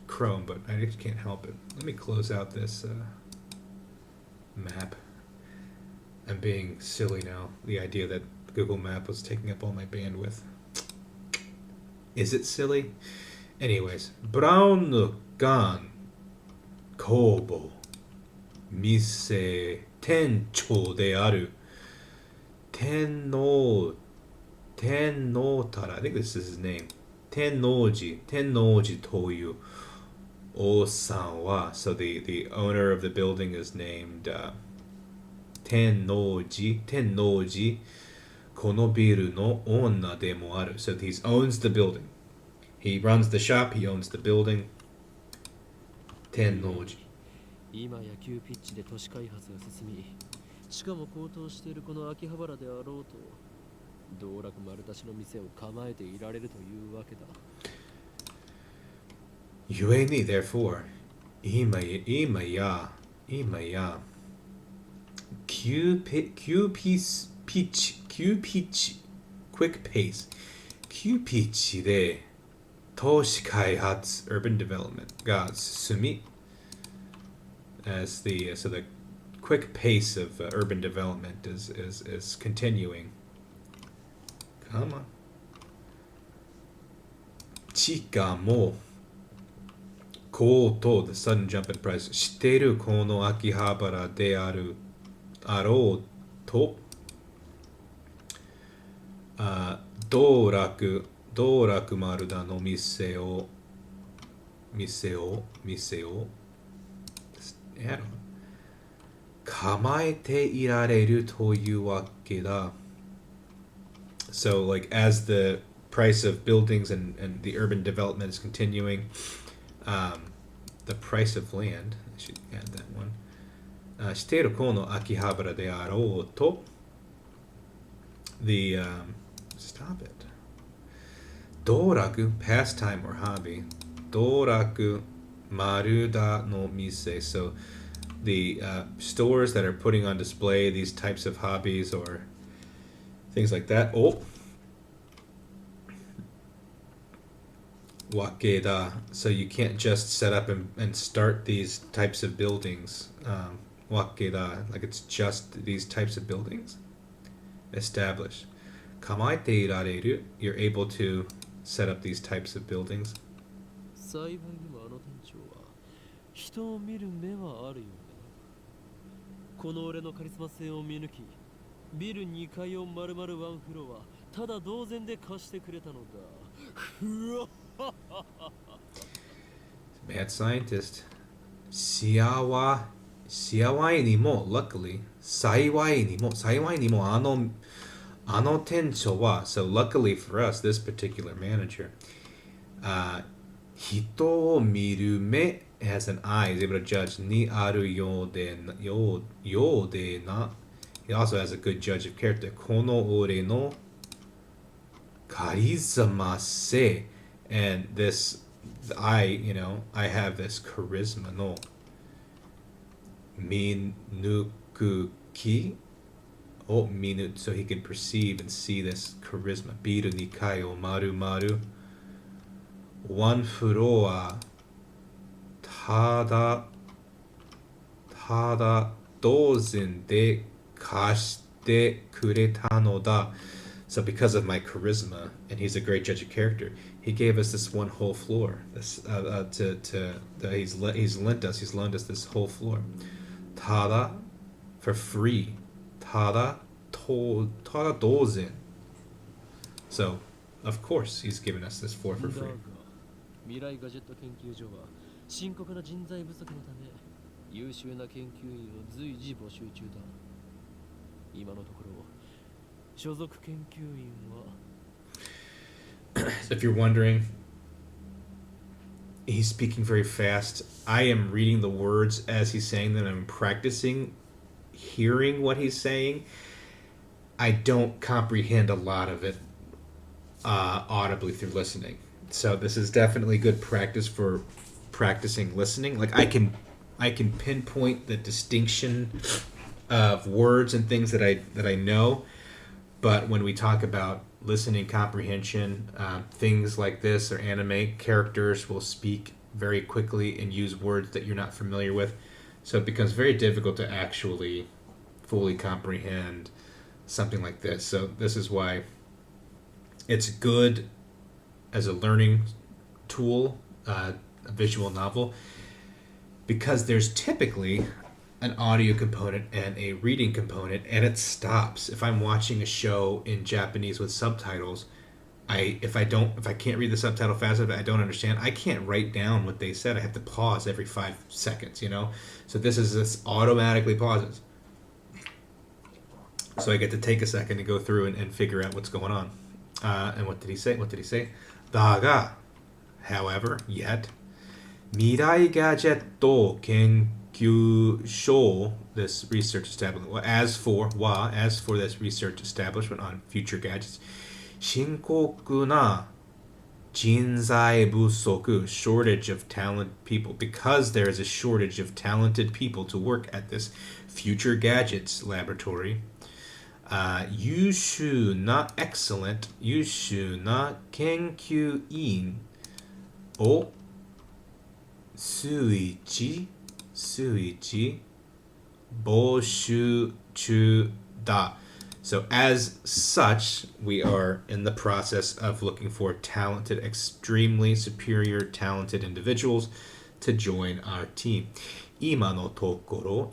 Chrome, but I just can't help it. Let me close out this map. I'm being silly now. The idea that Google Map was taking up all my bandwidth. Is it silly? Anyways, Brown Gun Kobo Mise Tencho de Aru Tennotara. I think this is his name. Tennoji Toyu Osan wa. So the owner of the building is named Tennoji. Kono biru no onna de mo aru. So he owns the building. He runs the shop, he owns the building. Tennoji. 今野球ピッチで都市開発が進み、しかも高騰しているこの秋葉原であろうと、道楽丸出しの店を構えていられるというわけだ。故に therefore 今や急ピッチ quick pace 急ピッチで都市開発 urban development が進み as the quick pace of urban development is continuing. Come on. Chika mo koto, the sudden jump in price. Shiteru kono Akihabara de aro to. Doraku maru da no mise o kamaete irareru toyu wake da. So, like, as the price of buildings and the urban development is continuing, the price of land, I should add that one. Shiteru kono Akihabara de aro to. The, stop it. Doraku, pastime or hobby. Doraku maruda no mise. So the stores that are putting on display these types of hobbies or things like that. Oh. Wakeda. So you can't just set up and start these types of buildings. Wakeda. Like it's just these types of buildings. Establish. Kamaete irareru. You're able to set up these types of buildings. 幸いにもあの店長は人を見る目はあるようだな。この俺のカリスマ性を見抜き、ビル2階を丸々ワンフロアただ同然で貸してくれたのだ。ふわっ Mad scientist. Siawai ni mo, luckily. Saiwai ni mo, ano tencho wa. So luckily for us, this particular manager, hito o miru me has an eye. He's able to judge ni aru yo de na. He also has a good judge of character. Kono ore no karizama se. And this, I have this charisma no minuku-ki. Oh, minu, so he can perceive and see this charisma. Biru nikai o maru. One floor. Tada dozen de kashite kureta no da. So because of my charisma, and he's a great judge of character, he gave us this one whole floor. This he's loaned us this whole floor. Tada, for free. Tada dozen. So, of course, he's given us this floor for free. 未来ガジェット研究所は深刻な人材不足のため優秀な研究員を随時募集中だ。今のところ所属研究員は If you're wondering, he's speaking very fast. I am reading the words as he's saying them. I'm practicing hearing what he's saying. I don't comprehend a lot of it audibly through listening. So this is definitely good practice for practicing listening. Like I can pinpoint the distinction of words and things that I know, but when we talk about listening comprehension, things like this or anime, characters will speak very quickly and use words that you're not familiar with. So it becomes very difficult to actually fully comprehend something like this. So this is why it's good as a learning tool, a visual novel, because there's typically an audio component and a reading component, and it stops. If I'm watching a show in Japanese with subtitles, if I can't read the subtitle fast enough, I don't understand, I can't write down what they said. I have to pause every 5 seconds, So this automatically pauses. So I get to take a second to go through and figure out what's going on. And what did he say? Daga, however, yet, Mirai Gadgetto Kenkyusho, this research establishment, as for this research establishment on future gadgets, Shinkoku na Jinzai busoku, shortage of talented people. Because there is a shortage of talented people to work at this future gadgets laboratory, Yushu na excellent, Yushu na kenkyuin o suichi Boshu chu da. So as such, we are in the process of looking for talented, extremely superior talented individuals to join our team. Ima no tokoro,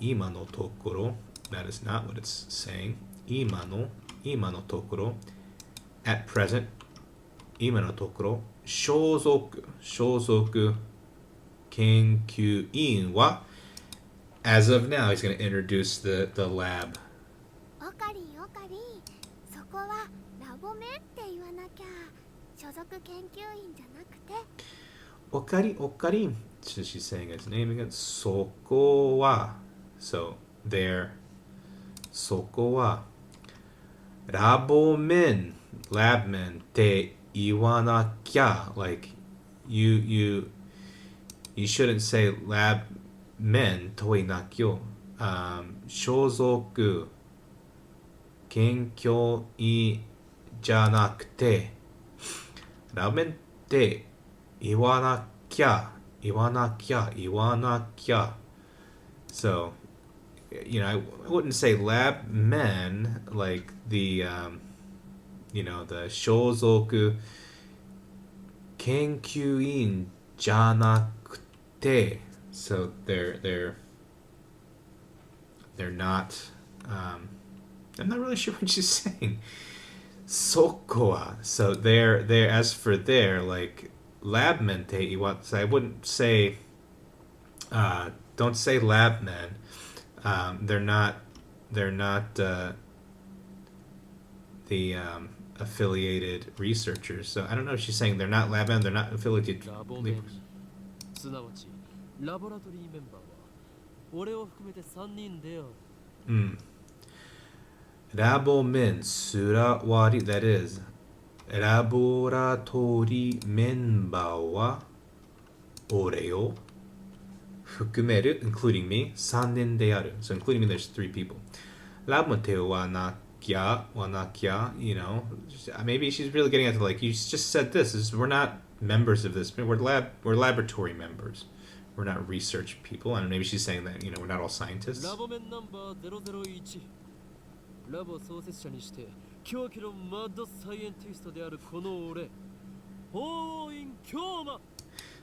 that is not what it's saying. Ima no tokoro, at present, ima no tokoro, shozoku, kenkyuin wa, as of now, he's going to introduce the lab. オカリンオカリン、そこはラボメって言わなきゃ。所属研究員じゃなくて。Okari. So she's saying his name again. Soko wa. So there. Soko wa. Lab men te iwanakya. Like you shouldn't say lab men toinakyo. Shozoku kenkyō i janakute. Lab men te iwanakya. So, I wouldn't say lab men like the the shozoku kenkyuin janakute. So they're not. I'm not really sure what she's saying. Sokoa. So they're as for their like lab men te iwa. So I wouldn't say. Don't say lab men. They're not the affiliated researchers. So I don't know if she's saying they're not lab men. They're not affiliated. ラボメンすなわちラボラトリーメンバーは俺を含めて3人である。Rabomen surawari, that is, laboratory member wa ore o fukumeru, including me, 3人である. So including me, there's 3 people. Labmote wa nakya, maybe she's really getting at the like, you just said this, we're not members of this, we're laboratory members. We're not research people. And maybe she's saying that, we're not all scientists. ラボメンナンバー001ラボ創設者にして狂気のマッドサイエンティストであるこの俺法院京馬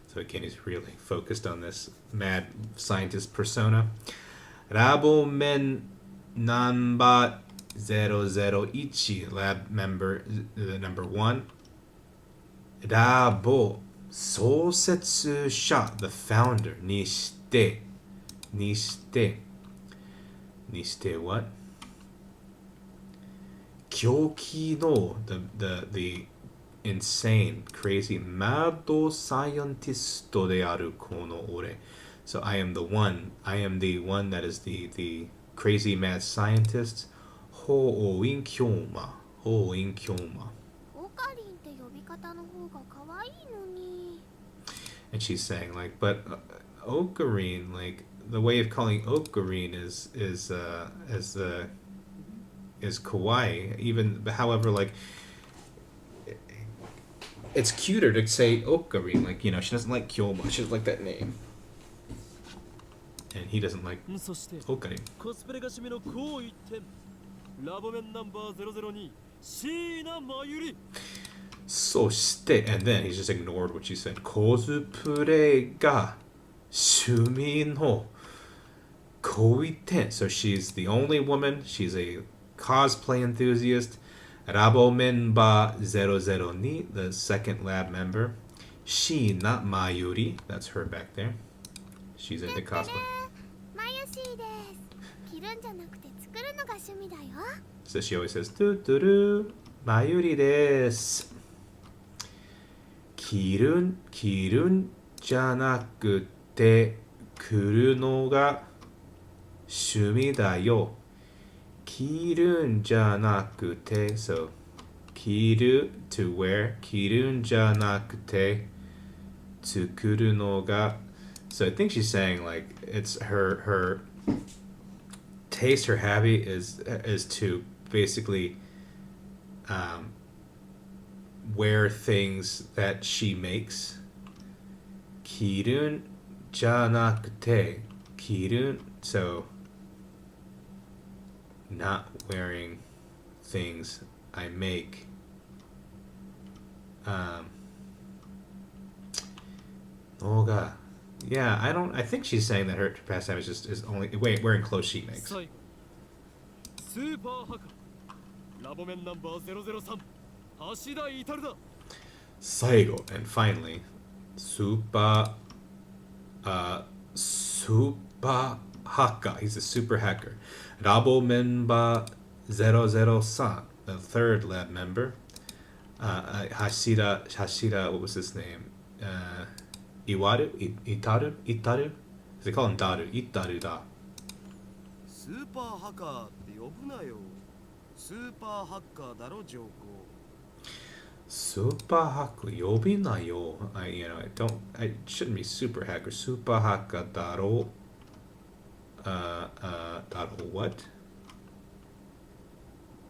So again, he's really focused on this mad scientist persona. Rabomen number 001, lab member number 1. Rabo 創設者, the founder, にしてwhat? 狂気の the insane, crazy, mad scientist であるこの俺. So I am the one that is the crazy mad scientist. 法院京馬. オカリンって呼び方の方が可愛いのに。 And she's saying like, but Ocarine, like the way of calling Ocarine is kawaii. Even however, like it's cuter to say Ocarine. Like she doesn't like Kyoma. She doesn't like that name, and he doesn't like そして Ocarine. コスプレが趣味の高一点ラボメンナンバー002椎名真由里 So stay, and then he's just ignored what she said. Cosplay ga shumi no koiten. So she's the only woman. She's a cosplay enthusiast. Rabo member 002, the second lab member. Shina Mayuri, that's her back there. She's into cosplay. マユシーです。着るんじゃなくて作るのが趣味だよ。 So she always says, "Tuturu, Mayuri desu." 着るんじゃなくて来るのが趣味だよ。着るんじゃなくて so 着る to wear 着るんじゃなくて作るのが so I think she's saying like it's her taste, her hobby is to basically wear things that she makes. 着るんじゃなくて着る so not wearing things I make. Olga. Yeah, I think she's saying that her pastime is only wearing clothes she makes. 最後スーパーハカラボメンナンバー003橋田至だ Saigo, and finally, super hacker. He's a super hacker. Rabo member 003, the third lab member. Hashira, what was his name? Iwaru? Itaru? They call him Daru. Itaru da. スーパーハッカーって呼ぶなよ。スーパーハッカーだろ上皇。 Super hacker. Yobinayo. I shouldn't be super hacker. Super hacker daro. Daro what?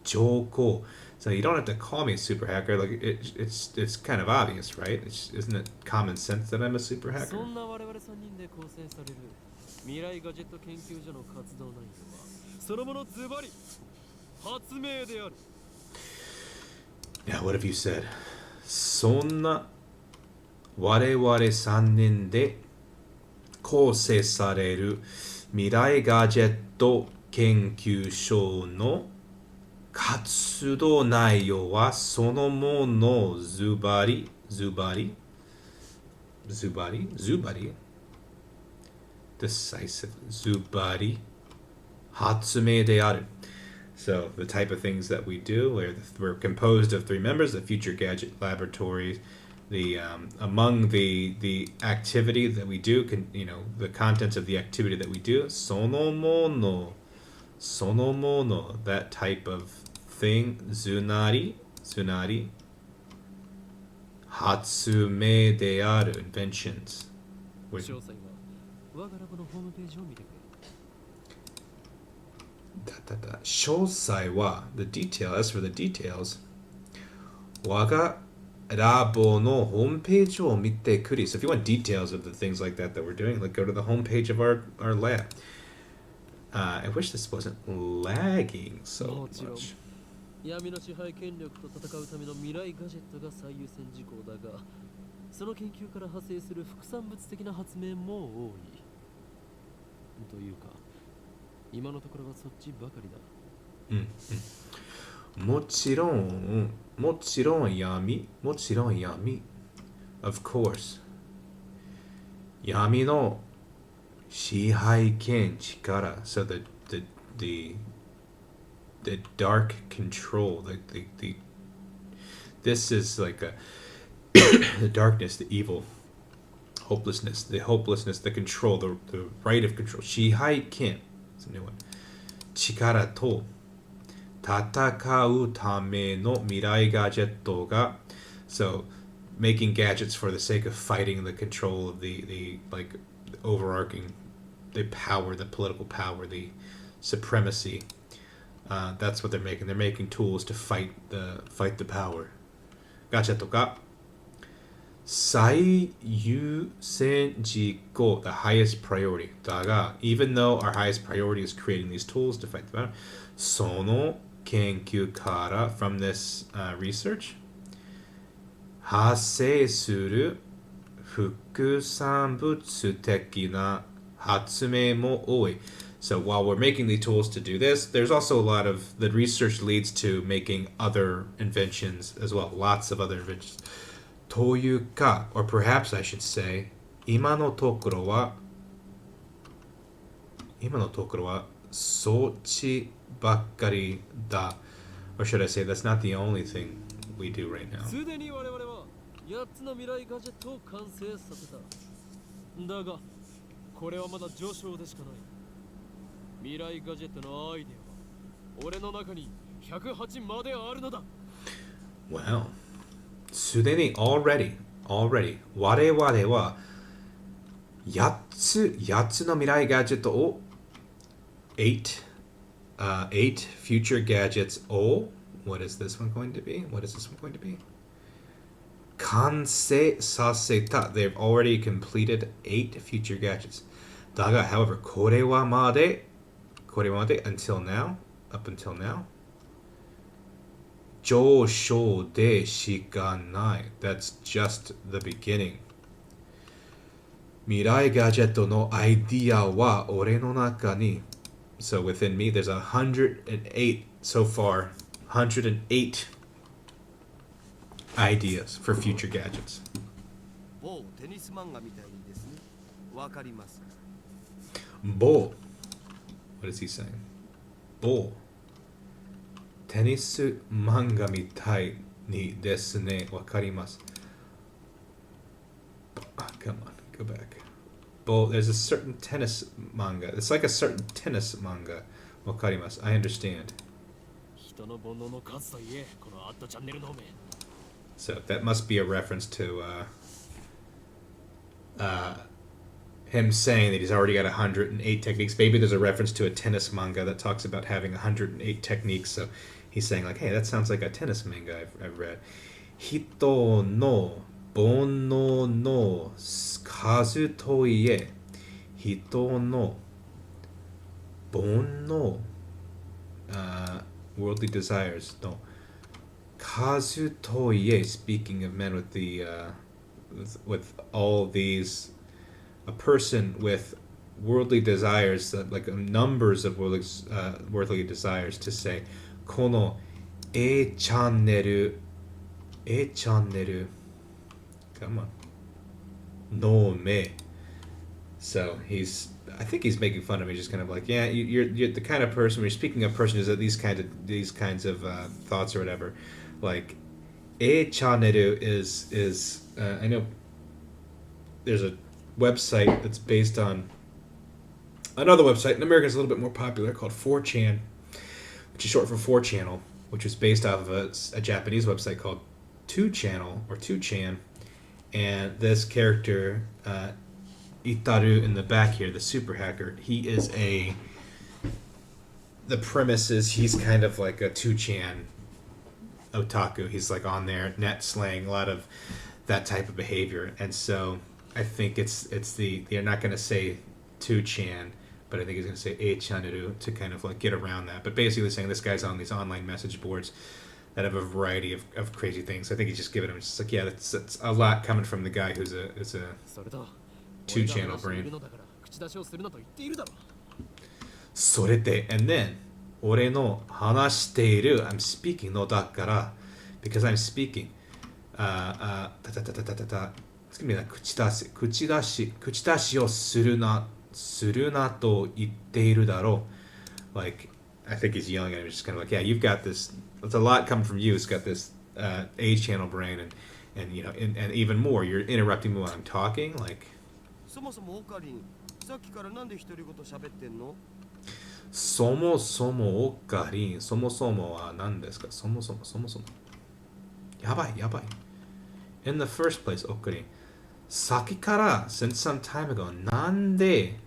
Joko. So you don't have to call me a super hacker. Like it's kind of obvious, right? Isn't it common sense that I'm a super そ hacker? んな我々3人で構成される未来ガジェット研究所の活動内容はそのものズバリ発明である Yeah, what have you said? そんな我々3人で構成される未来ガジェット研究所の活動内容はそのものズバリ decisive ズバリ発明である So the type of things that we do, we're composed of 3 members, the Future Gadget Laboratory. The among the activity that we do, the contents of the activity that we do, sonomono, that type of thing, zunari, hatsume de aru, inventions. 詳細は我がラボのホームページを見てくれ Shosai wa, the detail, as for the details, waga rabo no homepage o mite kuri. So if you want details of the things like that we're doing, go to the homepage of our lab. I wish this wasn't lagging so much. 闇の支配権力と戦うための未来ガジェットが最優先事項だがその研究から派生する副産物的な発明も多いというか今のところはそっちばかりだもちろん闇 Of course 闇の支配権力 So the dark control this is like the darkness, the evil, hopelessness, the control, the right of control. 支配権 It's a new one. 力と戦うための未来ガジェットが So making gadgets for the sake of fighting the control of the overarching the power, the political power, the supremacy. That's what they're making. They're making tools to fight the power. ガジェットが最優先事項 the highest priority だが even though our highest priority is creating these tools to fight the battle その研究から from this research 発生する副産物的な発明も多い So while we're making the tools to do this, there's also a lot of the research leads to making other inventions as well, lots of other inventions. というか or perhaps I should say 今のところはそっちばっかりだ or should I say that's not the only thing we do right now すでに我々は8つの未来ガジェットを完成させただがこれはまだ序章でしかない未来ガジェットのアイデアは俺の中に108まであるのだ Well すでに already 我々は8つの未来ガジェットを8 future gadgets を what is this one going to be? 完成させた They've already completed 8 future gadgets だが however これまで until now up until now. 上昇でしかない. That's just the beginning. 未来ガジェットのアイディアは俺の中に. So within me, there's 108 so far. 108 ideas for future gadgets. 某テニス漫画みたいにですね。わかります。Bull. What is he saying? Bull. テニス漫画みたいにですね。わかります。Come on, go back. Bull. There's a certain tennis manga. It's like a certain tennis manga. わかります. I understand. 人の煩悩の数といえ、このアットチャンネルの名。So that must be a reference to him saying that he's already got 108 techniques. Maybe there's a reference to a tennis manga that talks about having 108 techniques. So he's saying like, hey, that sounds like a tennis manga I've read. 人の煩悩の数といえ、人の煩悩、worldly desires の数といえ, speaking of men with the with all these, a person with worldly desires, like numbers of worldly desires, to say この A チャンネル come on の目. So I think he's making fun of me, just kind of like, yeah, you're the kind of person, when you're speaking of person who's at these kinds of thoughts or whatever, like A channel is I know there's a website that's based on another website in America is a little bit more popular called 4chan, which is short for 4channel, which was based off of a Japanese website called 2channel or 2chan, and this character Itaru in the back here, the super hacker, the premise is he's kind of like a 2chan otaku. He's like on there net slaying, a lot of that type of behavior. And so I think they're not going to say 2chan, but I think he's going to say 8chanuru to kind of like get around that. But basically saying this guy's on these online message boards that have a variety of crazy things. I think he's just giving him, just like, yeah, that's a lot coming from the guy who's a 2channel brain. それで and then 俺の話している I'm speaking のだから because I'm speaking it's gonna be like 口出しをするなと言っているだろう. Like I think he's yelling at him, just kind of like, yeah, you've got this, it's a lot coming from you. It's got this A channel brain, and you know, and even more, you're interrupting me while I'm talking, like. そもそもオカリン、さっきからなんで独り言喋ってんの？そもそもオカリン、そもそもは何ですか？そもそも。やばい。In the first place, オカリン。さっきから、since some time ago, なんで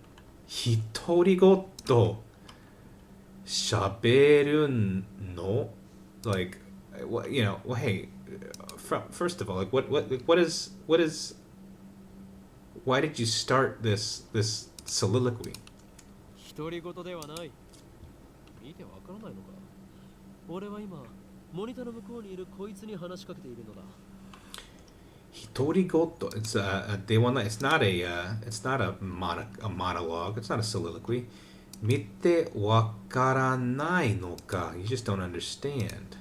独り言喋るの? Like, you know, well, hey, first of all, like, what is why did you start this soliloquy? 独り言ではない。見てわからないのか。俺は今モニターの向こうにいるこいつに話しかけているのだ。独り言 it's it's not a monologue, it's not a soliloquy. 見てわからないのか. You just don't understand.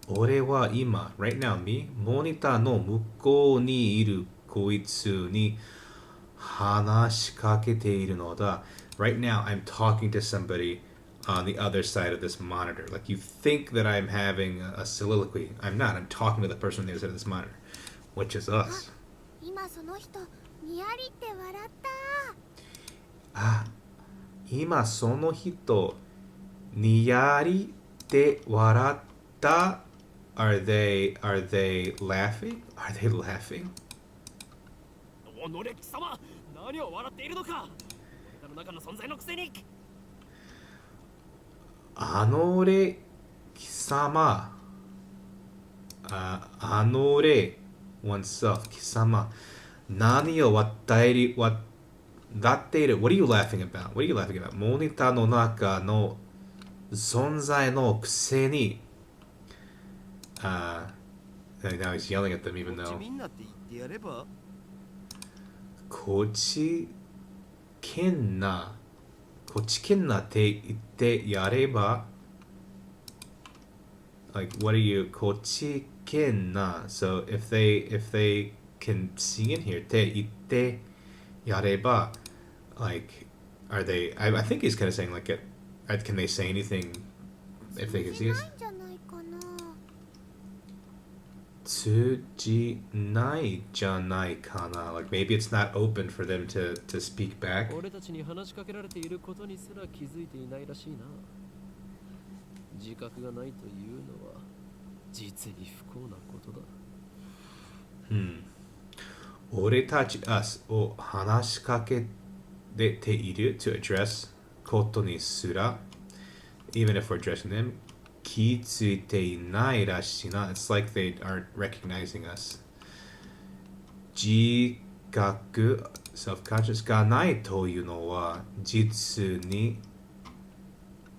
俺は今 right now me モニターの向こうにいるこいつに話しかけているのだ. Right now, I'm talking to somebody on the other side of this monitor. Like, you think that I'm having a soliloquy. I'm not. I'm talking to the person on the other side of this monitor, which is us. 今その人にやりって笑った。あ、今その人にやりって笑った. Are they laughing? Are they laughing? おのれ貴様、何を笑っているのか。俺の中の存在のくせに。あのれ貴様、あのれ oneself 貴様、何を笑っている。What are you laughing about? What are you laughing about? モニターの中の存在のくせに、now he's yelling at them こ even っち though みんなって言ってやればこっちけんなこっちけんなって言ってやれば like what are you こっちけんな so if they can see in here って言ってやれば like are they I think he's kind of saying like can they say anything if they can 通 see じ us ないんじゃないかな。通じないじゃないかな like maybe it's not open for them to speak back 俺たちに話しかけられていることにすら気づいていないらしいな。自覚がないというのは実に不幸なことだ。俺たち us を話しかけている to address ことにすら even if we're addressing them 気づいていないらしいな it's like they aren't recognizing us 自覚 self-conscious がないというのは実に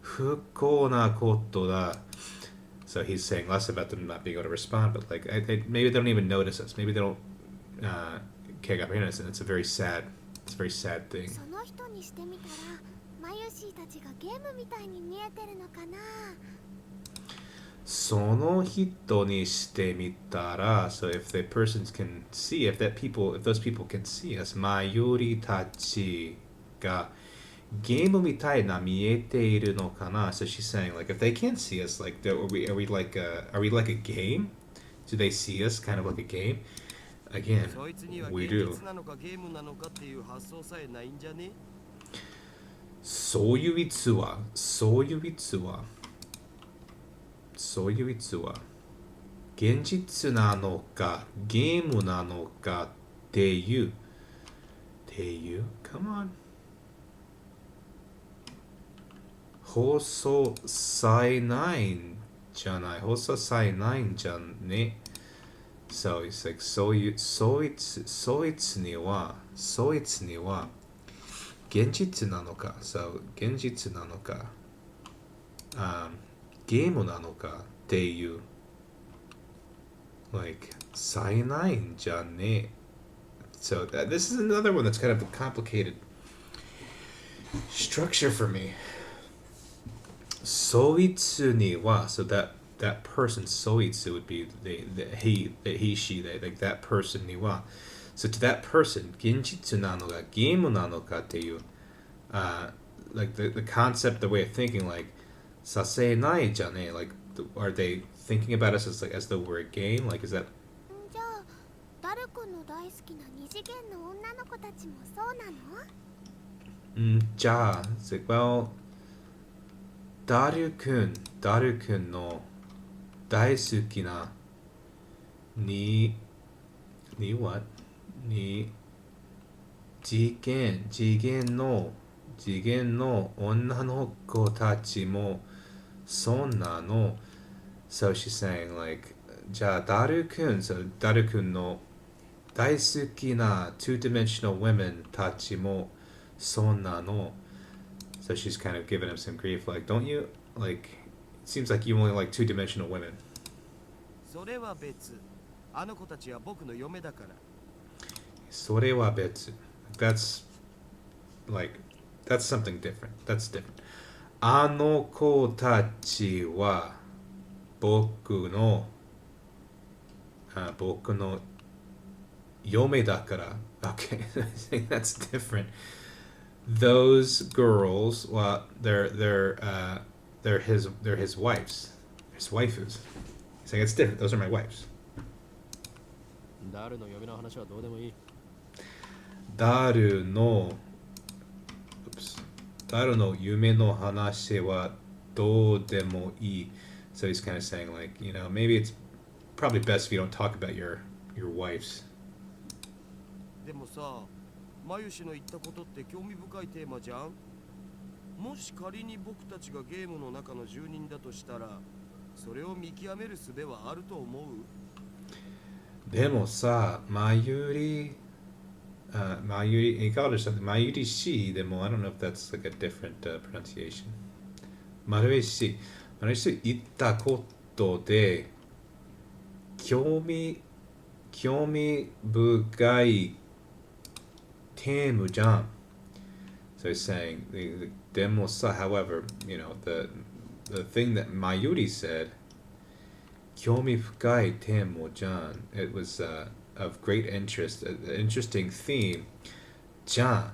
不幸なことだ so he's saying less about them not being able to respond but like maybe they don't even notice us maybe they don't care about us and it's a very sad thing その人にしてみたらマユシーたちがゲームみたいに見えてるのかな。その人にしてみたら so if the persons can see if those people can see us マユリたちがゲームみたいな見えているのかな so she's saying like if they can't see us like are we like a game do they see us kind of like a game again そいつには we 現 do 実なのかゲームなのかっていう発想さえないんじゃね。そういう逸話現実なのかゲームなのかっていうcome on 放送されないんじゃないね so it's like そいつには現実なのか so 現実なのか、ゲームなのかっていう like されないんじゃね so this is another one that's kind of a complicated structure for me そいつには so that person そいつ would be he she they like that person には so to that person 現実なのかゲームなのかっていう、like the concept the way of thinking like させないじゃね like are they thinking about us as like as though we're a game like is that じゃあダル君の大好きな二次元の女の子たちもそうなの？じゃあ it's like well ダル君の大好きなに what に次元の女の子たちもそんなの so she's saying like じゃあダル君の大好きな two-dimensional women たちもそんなの so she's kind of giving him some grief like don't you like it seems like you only like two-dimensional women それは別。あの子たちは僕の嫁だから。それは別 that's like that's something different that's different あの子たちは僕の嫁だから okay I think that's different those girls well they're his wives his waifus he's like it's different those are my wives 誰の嫁の話はどうでもいい。ダルの夢の話はどうでもいい so he's kind of saying like you know maybe it's probably best if you don't talk about your wives でもさ、マユシの言ったことって興味深いテーマじゃん。もし仮に僕たちがゲームの中の住人だとしたら、それを見極める術はあると思う？でもさマユリいかがでしたマユリ氏でも I don't know if that's like a different pronunciation 丸石行ったことで興味深いテーマじゃん。So he's saying, demosa, however, the thing that Mayuri said, Kyomi fukai temo jan, it was of great interest, an interesting theme. Jan,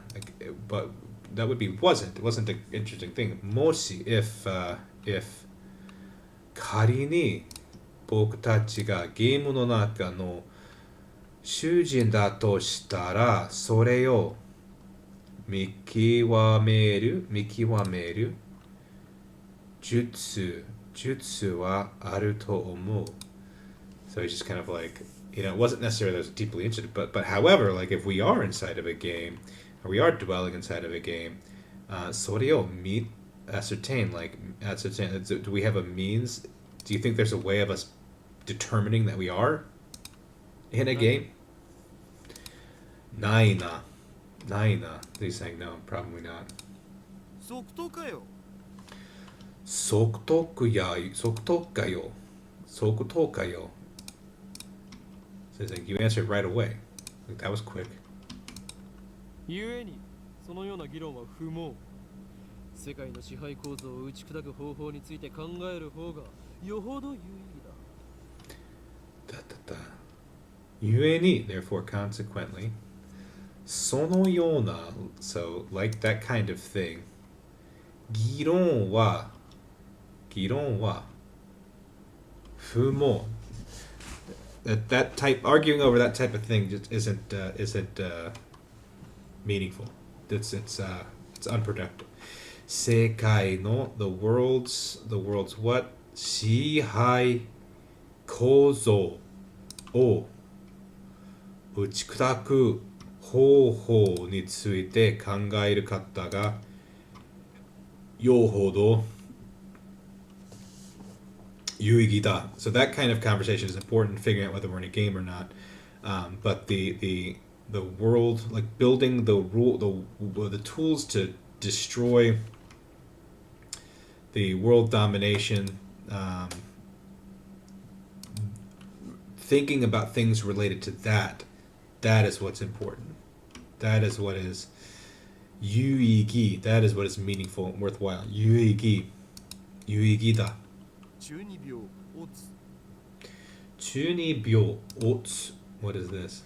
but that would be wasn't. It wasn't an interesting thing. Moshi, if 仮に僕たちがゲームの中の主人だとしたら、それを見極める術はあると思う。So he's just kind of like, it wasn't necessarily that I was deeply interested, but however, like if we are inside of a game, or we are dwelling inside of a game, それをascertain, do we have a means? Do you think there's a way of us determining that we are in a game? ないな。He's saying no, probably not. 即答かよ。即答かよ。So he's like, you answered right away. Like, that was quick. 故にそのような議論は不毛。世界の支配構造を打ち砕く方法について考える方がよほど有意義だ。故に therefore consequently そのような so like that kind of thing 議論は不毛 that type arguing over that type of thing just isn't meaningful. It's unproductive. 世界の the world's what 支配構造を打ち砕く方法について考える方がよほど有意義だ。So that kind of conversation is important, figuring out whether we're in a game or not. But the world, like building the tools to destroy the world domination, thinking about things related to that is what's important. That is what is 有意義. That is what is meaningful and worthwhile. 有意義だ。中二病オツ。中二病 ots. What is this?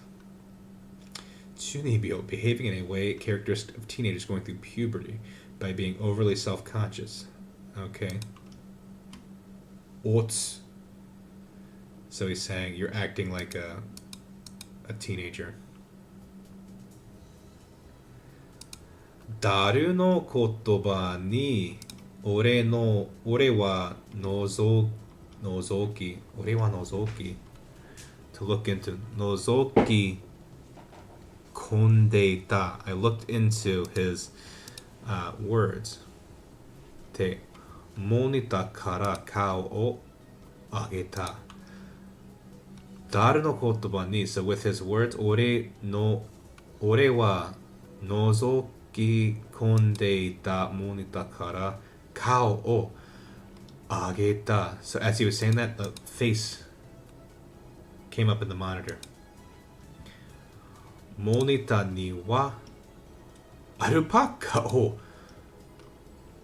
中二病 behaving in a way characteristic of teenagers going through puberty by being overly self-conscious. Okay. Ots. So he's saying you're acting like a teenager. 誰の言葉に俺は覗き to look into 覗き込んでいた I looked into his words でモニターから顔を上げた誰の言葉に so with his words 俺は覗き込んでいたモニターから顔を上げた so as he was saying that the face came up in the monitor モニターにはアルパカを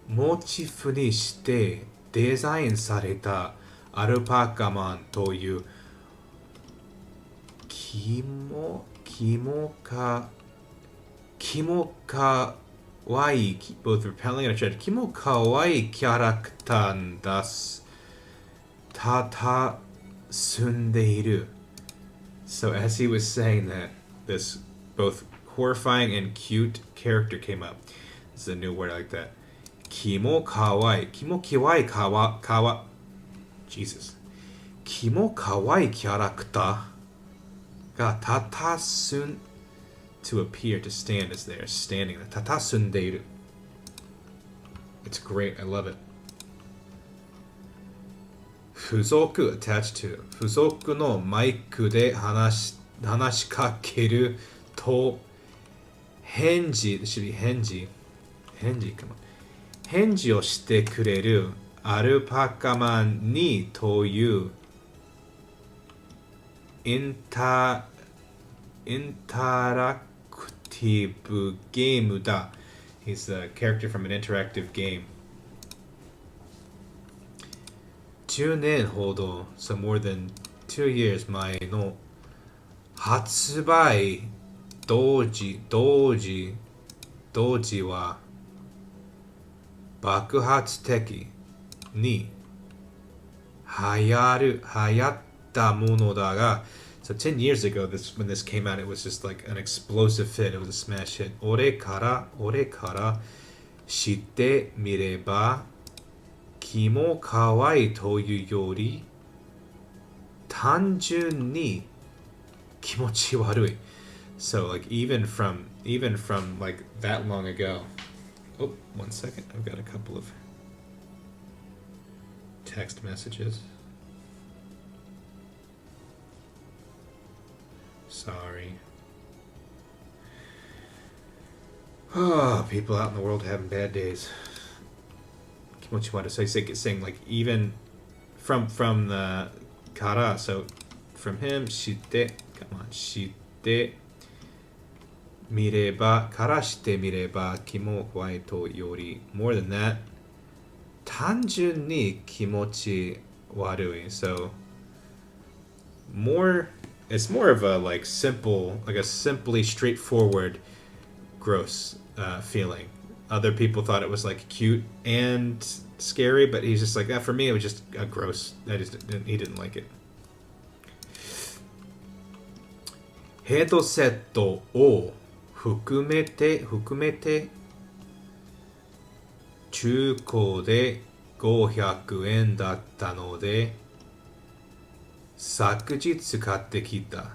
モチーフにしてデザインされたアルパカマンというキモかわいい both repelling and attractive キモかわいいキャラクターんだすた住んでいる So as he was saying that this both horrifying and cute character came up. This is a new word like that. キモかわいJesus キモかわいキャラクターが佇ん to appear, to stand as they are standing. 佇んでいる It's great, I love it. 付属 attached to 付属のマイクで話しかけると返事 This should be 返事 come on 返事をしてくれるアルパカマンにというインタラクティブゲームだ。He's a character from an interactive game. 10年ほど、so more than 2 years 前の発売同時は爆発的に流行ったものだが So 10 years ago, when this came out, it was just like an explosive hit. It was a smash hit. 俺から知ってみればキモかわいというより単純に気持ち悪い So like even from like that long ago. Oh, 1 second. I've got a couple of text messages. Sorry. Oh, people out in the world having bad days. Kimochiwara. So he's saying like even from the kara. So from him, shite. Come on, shite. Mireba. Kara shite mireba. Kimo kawaii to yori. More than that. Tanjun ni kimochi warui. So more. It's more of a like simple, like a simply straightforward, gross feeling. Other people thought it was like cute and scary, but he's just like that. For me, it was just gross. He didn't like it. ヘッドセットを含めて中古で500円だったので昨日買ってきた。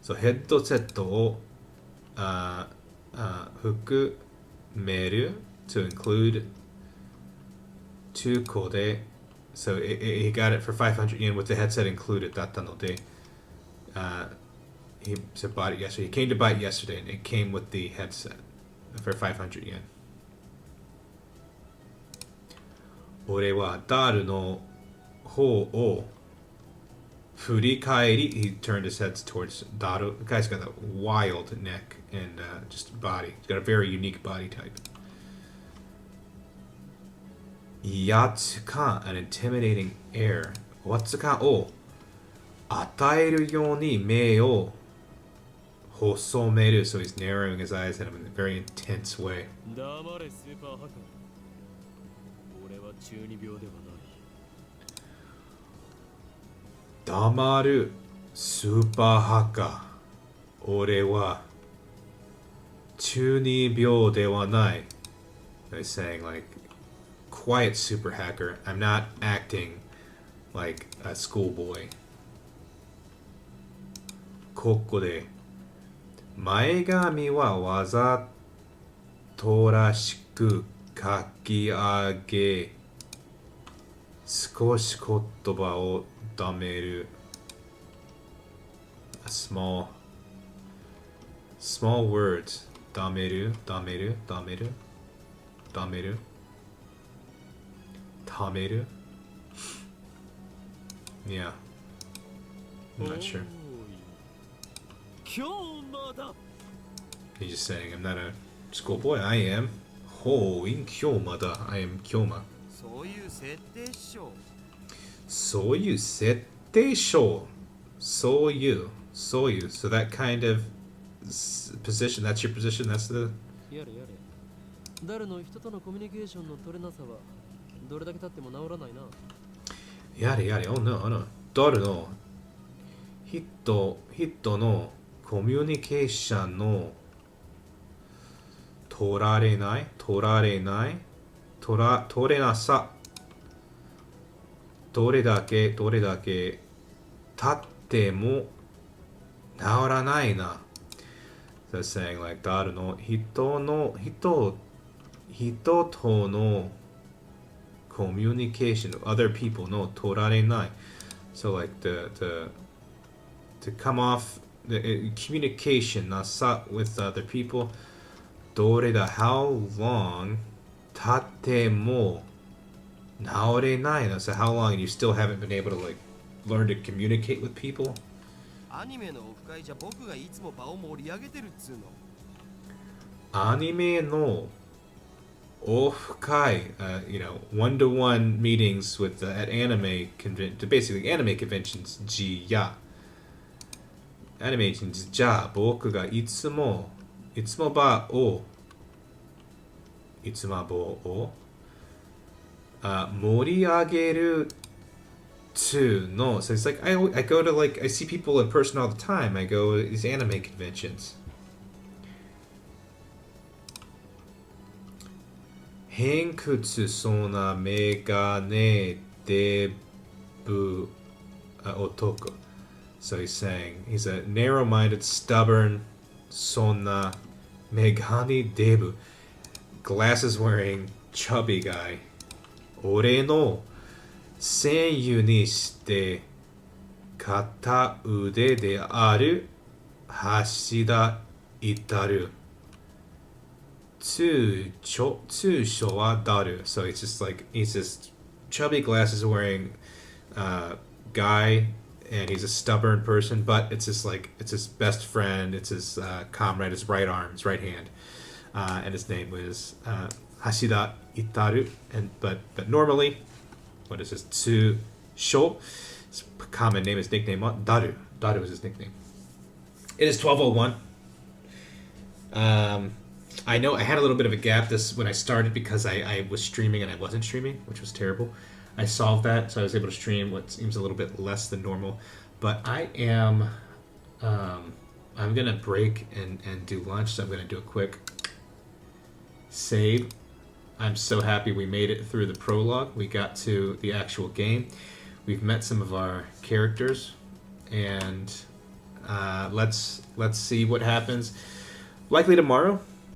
So ヘッドセットを含める to include 中古で So he got it for 500 yen with the headset included だったので、he bought it yesterday. He came to buy it yesterday and it came with the headset for 500 yen. 俺はダルの方を振り返り he turned his head towards Daru. The guy's got a wild neck and just body. He's got a very unique body type. やつか an intimidating air. わつかを与えるように目を細める So he's narrowing his eyes at him in a very intense way. 黙れスーパーハカー。俺は中二病ではない。黙るスーパーハッカー。俺は中二病ではない。He's saying like, quiet super hacker. I'm not acting like a schoolboy. ここで前髪はわざとらしく書き上げ少し言葉をダメる small words ダメるためる Yeah, I'm not sure. 今日まだ He's just saying I'm not a schoolboy. I am ほういん今日まだ I am 今日まそういう設定っしょ。そういう設定書そういう So that kind of position, that's your position, that's the やれやれ。誰の人とのコミュニケーションの取れなさはどれだけ経っても治らないな。やれやれ Oh no, 誰の人のコミュニケーションの取れなさどれだけ経っても治らないな So it's saying like 誰の人とのコミュニケーション other people の取られない So like to come off the communication なさ with other people どれだ how long tatte mo naorenai no. So how long and you still haven't been able to like learn to communicate with people? アニメのオフ会じゃ僕がいつも場を盛り上げてるっつうの。Anime no ofukai, one-to-one meetings with at anime basically anime conventions. Ji ya. Anime conventions. Ja, boku ga itsumo ba o itsumabo o moriageru to no. So it's like I go to like I see people in person all the time. I go to these anime conventions. 偏屈そうなメガネデブ男. So he's saying he's a narrow-minded, stubborn, そんなメガネデブ, glasses-wearing, chubby guy. 俺の戦友にして片腕である橋田至。通所はdaru. So it's just like he's this chubby glasses wearing guy, and he's a stubborn person, but it's just like it's his best friend, it's his comrade, his right arm, his right hand, and his name was Hashida Itaru. And but normally, what is this? Tsusho. His common name, his nickname, Daru. Daru is his nickname. It is 12:01. I know I had a little bit of a gap when I started because I was streaming and I wasn't streaming, which was terrible. I solved that, so I was able to stream what seems a little bit less than normal. But I am, I'm gonna break and do lunch, so I'm gonna do a quick save. I'm so happy we made it through the prologue. We got to the actual game. We've met some of our characters, and let's see what happens. Likely tomorrow.